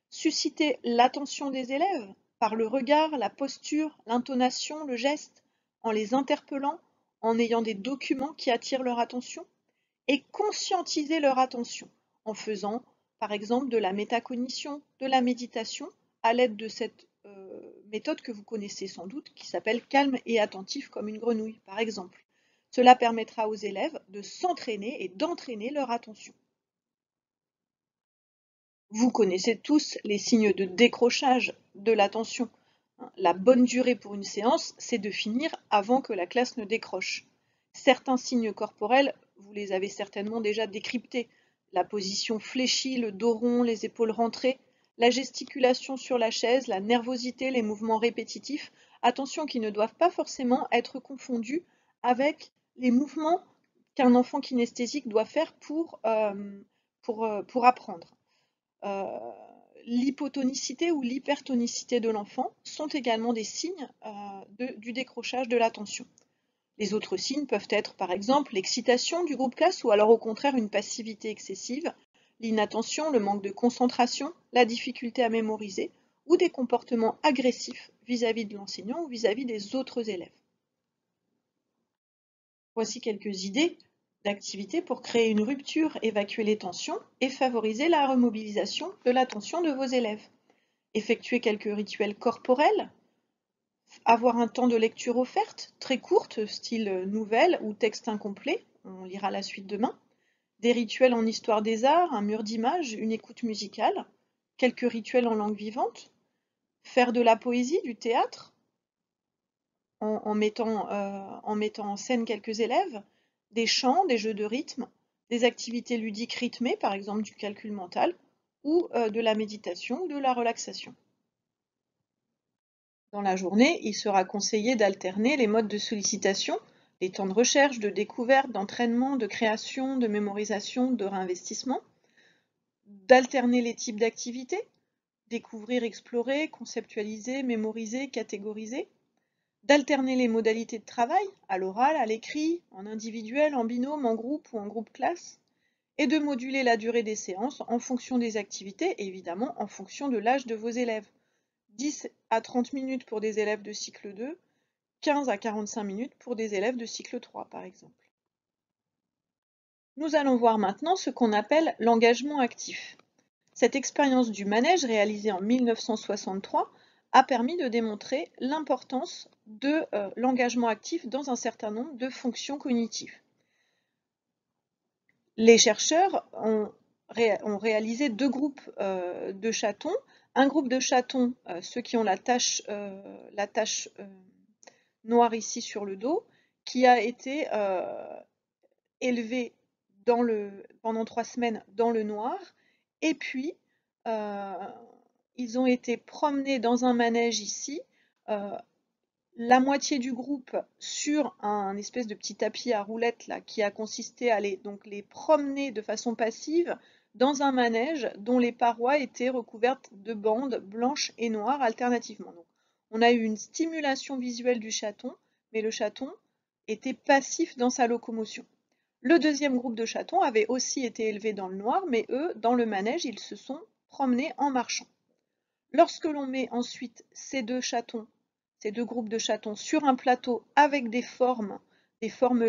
susciter l'attention des élèves par le regard, la posture, l'intonation, le geste, en les interpellant, en ayant des documents qui attirent leur attention, et conscientiser leur attention en faisant par exemple de la métacognition, de la méditation à l'aide de cette méthode que vous connaissez sans doute qui s'appelle calme et attentif comme une grenouille par exemple. Cela permettra aux élèves de s'entraîner et d'entraîner leur attention. Vous connaissez tous les signes de décrochage de l'attention. La bonne durée pour une séance, c'est de finir avant que la classe ne décroche. Certains signes corporels, vous les avez certainement déjà décryptés. La position fléchie, le dos rond, les épaules rentrées, La gesticulation sur la chaise, la nervosité, les mouvements répétitifs, attention qui ne doivent pas forcément être confondus avec les mouvements qu'un enfant kinesthésique doit faire pour apprendre. L'hypotonicité ou l'hypertonicité de l'enfant sont également des signes du décrochage de l'attention. Les autres signes peuvent être par exemple l'excitation du groupe classe ou alors au contraire une passivité excessive, l'inattention, le manque de concentration, la difficulté à mémoriser ou des comportements agressifs vis-à-vis de l'enseignant ou vis-à-vis des autres élèves. Voici quelques idées d'activités pour créer une rupture, évacuer les tensions et favoriser la remobilisation de l'attention de vos élèves. Effectuer quelques rituels corporels, avoir un temps de lecture offerte, très courte, style nouvelle ou texte incomplet, on lira la suite demain, des rituels en histoire des arts, un mur d'images, une écoute musicale, quelques rituels en langue vivante, faire de la poésie, du théâtre, en mettant en scène quelques élèves, des chants, des jeux de rythme, des activités ludiques rythmées, par exemple du calcul mental, ou de la méditation ou de la relaxation. Dans la journée, il sera conseillé d'alterner les modes de sollicitation, les temps de recherche, de découverte, d'entraînement, de création, de mémorisation, de réinvestissement, d'alterner les types d'activités, découvrir, explorer, conceptualiser, mémoriser, catégoriser, d'alterner les modalités de travail, à l'oral, à l'écrit, en individuel, en binôme, en groupe ou en groupe classe, et de moduler la durée des séances en fonction des activités et évidemment en fonction de l'âge de vos élèves. 10 à 30 minutes pour des élèves de cycle 2, 15 à 45 minutes pour des élèves de cycle 3 par exemple. Nous allons voir maintenant ce qu'on appelle l'engagement actif. Cette expérience du manège réalisée en 1963 a permis de démontrer l'importance de l'engagement actif dans un certain nombre de fonctions cognitives. Les chercheurs ont réalisé deux groupes de chatons. Un groupe de chatons, ceux qui ont la tache noire ici sur le dos, qui a été élevé pendant 3 semaines dans le noir, et puis ils ont été promenés dans un manège ici, la moitié du groupe sur un espèce de petit tapis à roulettes là, qui a consisté à les promener de façon passive dans un manège dont les parois étaient recouvertes de bandes blanches et noires alternativement. Donc, on a eu une stimulation visuelle du chaton, mais le chaton était passif dans sa locomotion. Le deuxième groupe de chatons avait aussi été élevé dans le noir, mais eux, dans le manège, ils se sont promenés en marchant. Lorsque l'on met ensuite ces deux groupes de chatons sur un plateau avec des formes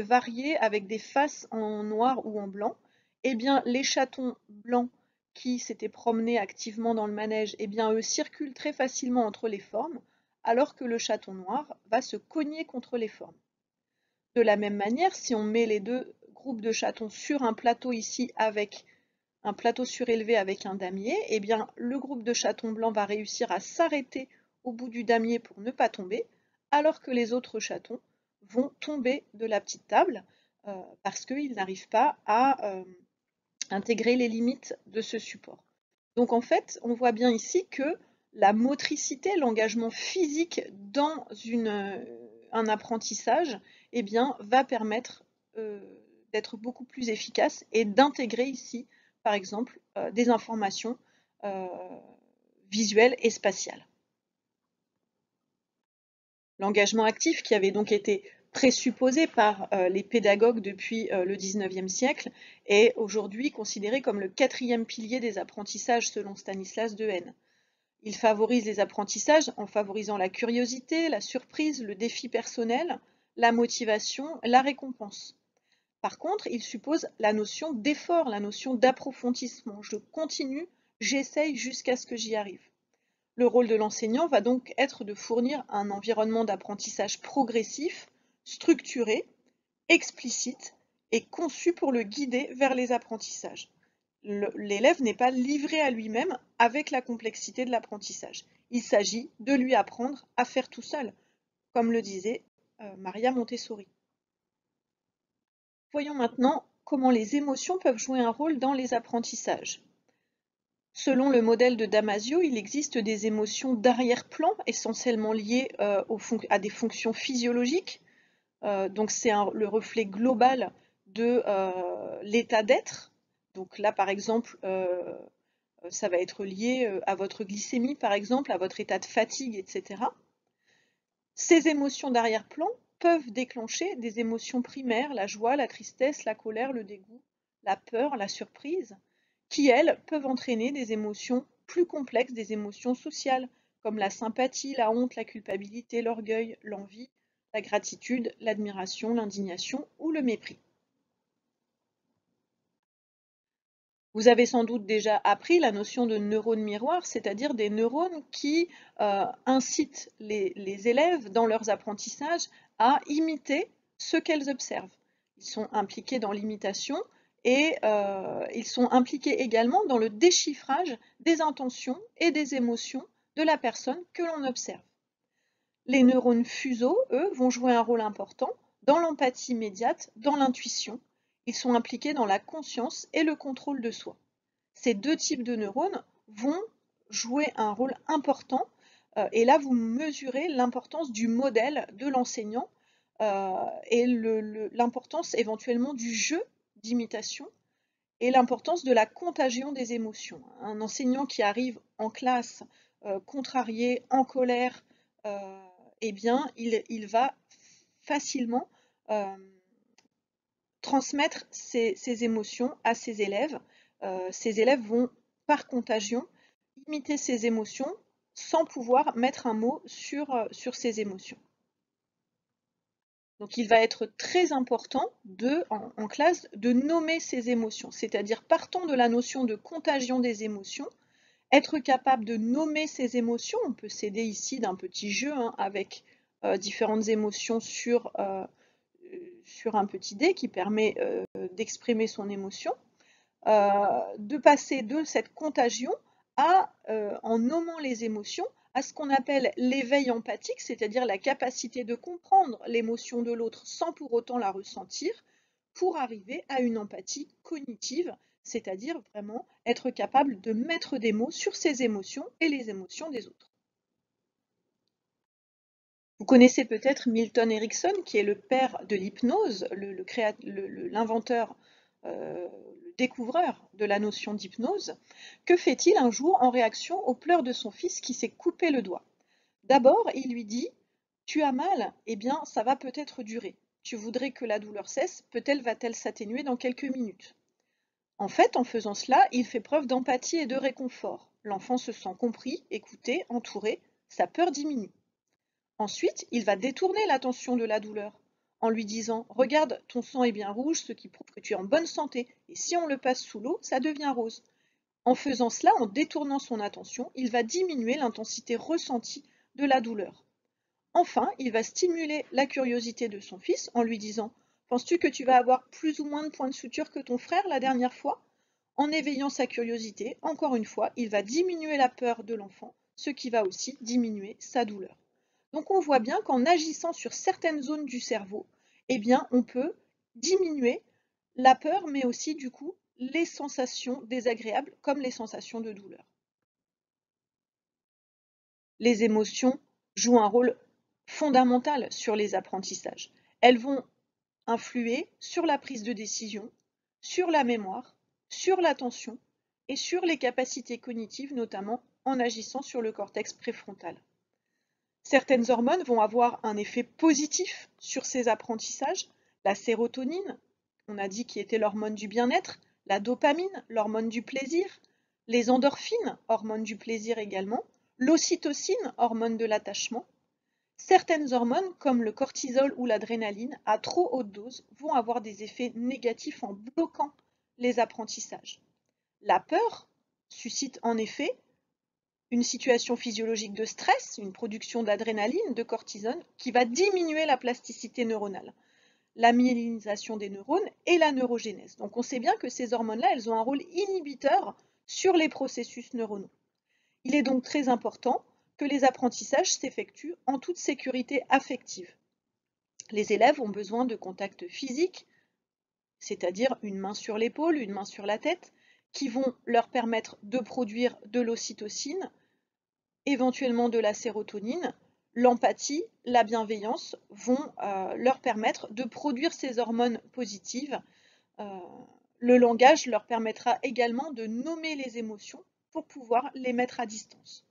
variées, avec des faces en noir ou en blanc, eh bien les chatons blancs qui s'étaient promenés activement dans le manège, eh bien eux circulent très facilement entre les formes, alors que le chaton noir va se cogner contre les formes. De la même manière, si on met les deux groupes de chatons sur un plateau ici avec un plateau surélevé avec un damier, eh bien le groupe de chatons blancs va réussir à s'arrêter au bout du damier pour ne pas tomber, alors que les autres chatons vont tomber de la petite table parce qu'ils n'arrivent pas à intégrer les limites de ce support. Donc en fait, on voit bien ici que la motricité, l'engagement physique dans un apprentissage, eh bien, va permettre d'être beaucoup plus efficace et d'intégrer ici, par exemple, des informations visuelles et spatiales. L'engagement actif, qui avait donc été présupposé par les pédagogues depuis le XIXe siècle, est aujourd'hui considéré comme le 4e pilier des apprentissages selon Stanislas Dehaene. Il favorise les apprentissages en favorisant la curiosité, la surprise, le défi personnel, la motivation, la récompense. Par contre, il suppose la notion d'effort, la notion d'approfondissement. Je continue, j'essaye jusqu'à ce que j'y arrive. Le rôle de l'enseignant va donc être de fournir un environnement d'apprentissage progressif, structuré, explicite et conçu pour le guider vers les apprentissages. L'élève n'est pas livré à lui-même avec la complexité de l'apprentissage. Il s'agit de lui apprendre à faire tout seul, comme le disait Maria Montessori. Voyons maintenant comment les émotions peuvent jouer un rôle dans les apprentissages. Selon le modèle de Damasio, il existe des émotions d'arrière-plan essentiellement liées à des fonctions physiologiques. Donc c'est le reflet global de l'état d'être. Donc là, par exemple, ça va être lié à votre glycémie, par exemple, à votre état de fatigue, etc. Ces émotions d'arrière-plan peuvent déclencher des émotions primaires, la joie, la tristesse, la colère, le dégoût, la peur, la surprise, qui, elles, peuvent entraîner des émotions plus complexes, des émotions sociales, comme la sympathie, la honte, la culpabilité, l'orgueil, l'envie, la gratitude, l'admiration, l'indignation ou le mépris. Vous avez sans doute déjà appris la notion de neurones miroirs, c'est-à-dire des neurones qui incitent les élèves dans leurs apprentissages à imiter ce qu'elles observent. Ils sont impliqués dans l'imitation et ils sont impliqués également dans le déchiffrage des intentions et des émotions de la personne que l'on observe. Les neurones fuseaux, eux, vont jouer un rôle important dans l'empathie immédiate, dans l'intuition. Ils sont impliqués dans la conscience et le contrôle de soi. Ces deux types de neurones vont jouer un rôle important et là vous mesurez l'importance du modèle de l'enseignant et l'importance éventuellement du jeu d'imitation et l'importance de la contagion des émotions. Un enseignant qui arrive en classe contrarié, en colère, eh bien il va facilement transmettre ses émotions à ses élèves. Ces élèves vont, par contagion, imiter ces émotions sans pouvoir mettre un mot sur ces émotions. Donc il va être très important en classe de nommer ces émotions, c'est-à-dire partant de la notion de contagion des émotions, être capable de nommer ces émotions. On peut s'aider ici d'un petit jeu avec différentes émotions sur un petit dé qui permet d'exprimer son émotion. De passer de cette contagion à, en nommant les émotions, à ce qu'on appelle l'éveil empathique, c'est-à-dire la capacité de comprendre l'émotion de l'autre sans pour autant la ressentir, pour arriver à une empathie cognitive, c'est-à-dire vraiment être capable de mettre des mots sur ses émotions et les émotions des autres. Vous connaissez peut-être Milton Erickson, qui est le père de l'hypnose, l'inventeur, le découvreur de la notion d'hypnose. Que fait-il un jour en réaction aux pleurs de son fils qui s'est coupé le doigt? D'abord, il lui dit « Tu as mal? Eh bien, ça va peut-être durer. Tu voudrais que la douleur cesse, peut-être va-t-elle s'atténuer dans quelques minutes. » En fait, en faisant cela, il fait preuve d'empathie et de réconfort. L'enfant se sent compris, écouté, entouré, sa peur diminue. Ensuite, il va détourner l'attention de la douleur en lui disant « Regarde, ton sang est bien rouge, ce qui prouve que tu es en bonne santé, et si on le passe sous l'eau, ça devient rose. » En faisant cela, en détournant son attention, il va diminuer l'intensité ressentie de la douleur. Enfin, il va stimuler la curiosité de son fils en lui disant « Penses-tu que tu vas avoir plus ou moins de points de suture que ton frère la dernière fois ?» En éveillant sa curiosité, encore une fois, il va diminuer la peur de l'enfant, ce qui va aussi diminuer sa douleur. Donc on voit bien qu'en agissant sur certaines zones du cerveau, eh bien on peut diminuer la peur, mais aussi du coup les sensations désagréables comme les sensations de douleur. Les émotions jouent un rôle fondamental sur les apprentissages. Elles vont influer sur la prise de décision, sur la mémoire, sur l'attention et sur les capacités cognitives, notamment en agissant sur le cortex préfrontal. Certaines hormones vont avoir un effet positif sur ces apprentissages. La sérotonine, on a dit qui était l'hormone du bien-être, la dopamine, l'hormone du plaisir, les endorphines, hormones du plaisir également, l'ocytocine, hormone de l'attachement. Certaines hormones, comme le cortisol ou l'adrénaline, à trop haute dose, vont avoir des effets négatifs en bloquant les apprentissages. La peur suscite en effet une situation physiologique de stress, une production d'adrénaline, de cortisone, qui va diminuer la plasticité neuronale, la myélinisation des neurones et la neurogénèse. Donc on sait bien que ces hormones-là, elles ont un rôle inhibiteur sur les processus neuronaux. Il est donc très important que les apprentissages s'effectuent en toute sécurité affective. Les élèves ont besoin de contact physique, c'est-à-dire une main sur l'épaule, une main sur la tête, qui vont leur permettre de produire de l'ocytocine, éventuellement de la sérotonine. L'empathie, la bienveillance vont leur permettre de produire ces hormones positives. Le langage leur permettra également de nommer les émotions pour pouvoir les mettre à distance.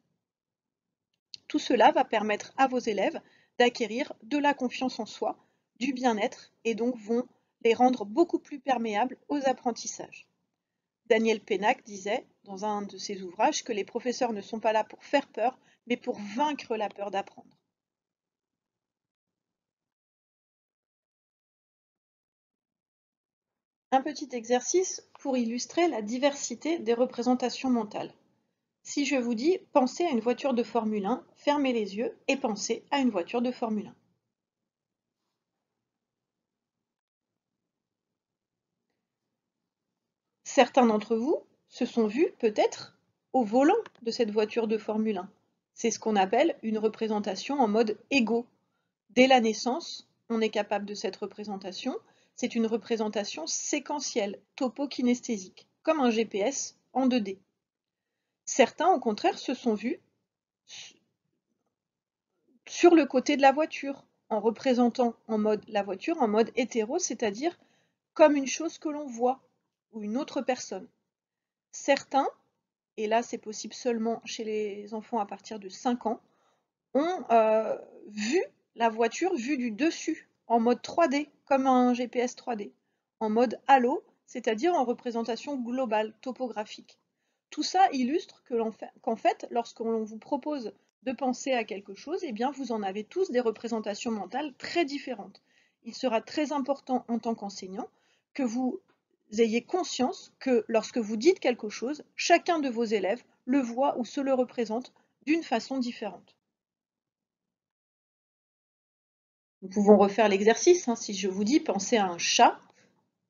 Tout cela va permettre à vos élèves d'acquérir de la confiance en soi, du bien-être et donc vont les rendre beaucoup plus perméables aux apprentissages. Daniel Pénac disait dans un de ses ouvrages que les professeurs ne sont pas là pour faire peur, mais pour vaincre la peur d'apprendre. Un petit exercice pour illustrer la diversité des représentations mentales. Si je vous dis « pensez à une voiture de Formule 1 », fermez les yeux et pensez à une voiture de Formule 1. Certains d'entre vous se sont vus peut-être au volant de cette voiture de Formule 1. C'est ce qu'on appelle une représentation en mode ego. Dès la naissance, on est capable de cette représentation. C'est une représentation séquentielle, topokinesthésique, comme un GPS en 2D. Certains, au contraire, se sont vus sur le côté de la voiture, en représentant la voiture en mode hétéro, c'est-à-dire comme une chose que l'on voit, ou une autre personne. Certains, et là c'est possible seulement chez les enfants à partir de 5 ans, ont vu la voiture vue du dessus, en mode 3D, comme un GPS 3D, en mode halo, c'est-à-dire en représentation globale, topographique. Tout ça illustre qu'en fait, lorsqu'on vous propose de penser à quelque chose, eh bien vous en avez tous des représentations mentales très différentes. Il sera très important en tant qu'enseignant que vous ayez conscience que lorsque vous dites quelque chose, chacun de vos élèves le voit ou se le représente d'une façon différente. Nous pouvons refaire l'exercice. Si je vous dis pensez à un chat,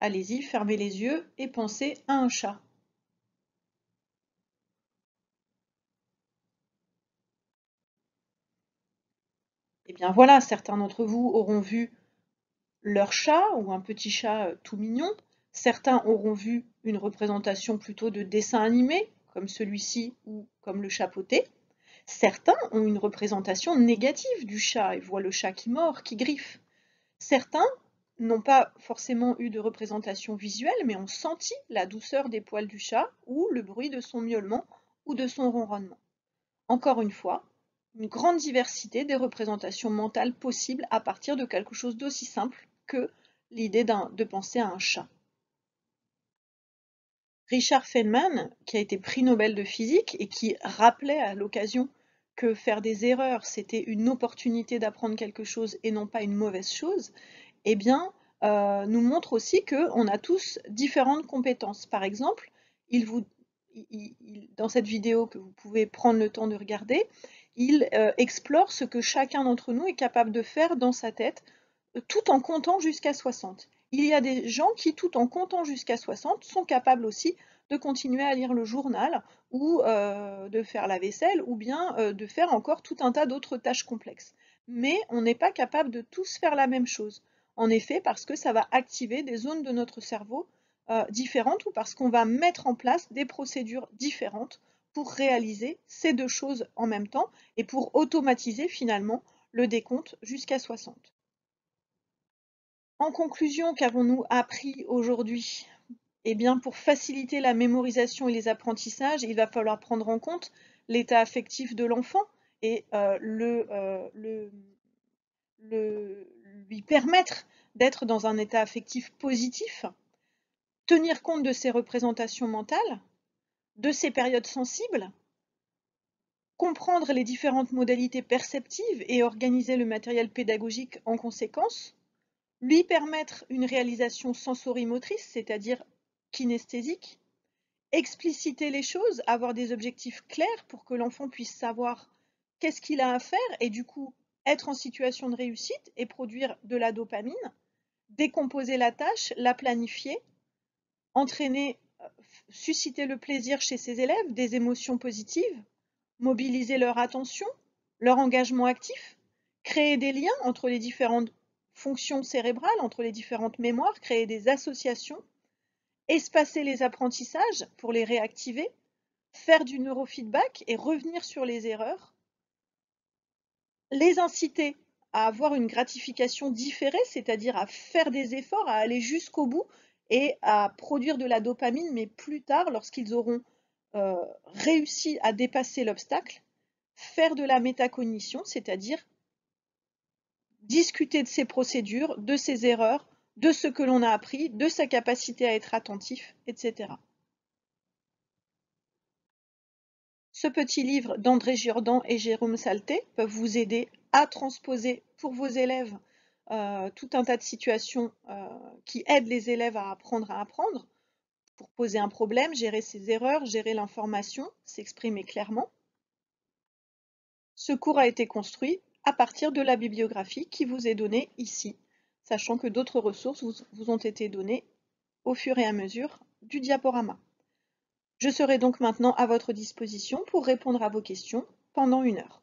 allez-y, fermez les yeux et pensez à un chat. Et bien voilà, certains d'entre vous auront vu leur chat ou un petit chat tout mignon. Certains auront vu une représentation plutôt de dessin animé, comme celui-ci ou comme le chapeauté. Certains ont une représentation négative du chat et voient le chat qui mord, qui griffe. Certains n'ont pas forcément eu de représentation visuelle, mais ont senti la douceur des poils du chat ou le bruit de son miaulement ou de son ronronnement. Encore une fois, une grande diversité des représentations mentales possibles à partir de quelque chose d'aussi simple que l'idée de penser à un chat. Richard Feynman, qui a été prix Nobel de physique et qui rappelait à l'occasion que faire des erreurs, c'était une opportunité d'apprendre quelque chose et non pas une mauvaise chose, eh bien, nous montre aussi qu'on a tous différentes compétences. Par exemple, dans cette vidéo que vous pouvez prendre le temps de regarder, il explore ce que chacun d'entre nous est capable de faire dans sa tête, tout en comptant jusqu'à 60. Il y a des gens qui, tout en comptant jusqu'à 60, sont capables aussi de continuer à lire le journal ou de faire la vaisselle ou bien de faire encore tout un tas d'autres tâches complexes. Mais on n'est pas capable de tous faire la même chose. En effet, parce que ça va activer des zones de notre cerveau différentes ou parce qu'on va mettre en place des procédures différentes pour réaliser ces deux choses en même temps et pour automatiser finalement le décompte jusqu'à 60. En conclusion, qu'avons-nous appris aujourd'hui? Eh bien, pour faciliter la mémorisation et les apprentissages, il va falloir prendre en compte l'état affectif de l'enfant et lui permettre d'être dans un état affectif positif, tenir compte de ses représentations mentales, de ses périodes sensibles, comprendre les différentes modalités perceptives et organiser le matériel pédagogique en conséquence, lui permettre une réalisation sensorimotrice, c'est-à-dire kinesthésique, expliciter les choses, avoir des objectifs clairs pour que l'enfant puisse savoir qu'est-ce qu'il a à faire et du coup être en situation de réussite et produire de la dopamine, décomposer la tâche, la planifier, entraîner, susciter le plaisir chez ses élèves, des émotions positives, mobiliser leur attention, leur engagement actif, créer des liens entre les différentes fonctions cérébrales, entre les différentes mémoires, créer des associations, espacer les apprentissages pour les réactiver, faire du neurofeedback et revenir sur les erreurs, les inciter à avoir une gratification différée, c'est-à-dire à faire des efforts, à aller jusqu'au bout et à produire de la dopamine, mais plus tard, lorsqu'ils auront réussi à dépasser l'obstacle, faire de la métacognition, c'est-à-dire discuter de ses procédures, de ses erreurs, de ce que l'on a appris, de sa capacité à être attentif, etc. Ce petit livre d'André Giordano et Jérôme Salté peuvent vous aider à transposer pour vos élèves tout un tas de situations qui aident les élèves à apprendre, pour poser un problème, gérer ses erreurs, gérer l'information, s'exprimer clairement. Ce cours a été construit à partir de la bibliographie qui vous est donnée ici, sachant que d'autres ressources vous ont été données au fur et à mesure du diaporama. Je serai donc maintenant à votre disposition pour répondre à vos questions pendant 1 heure.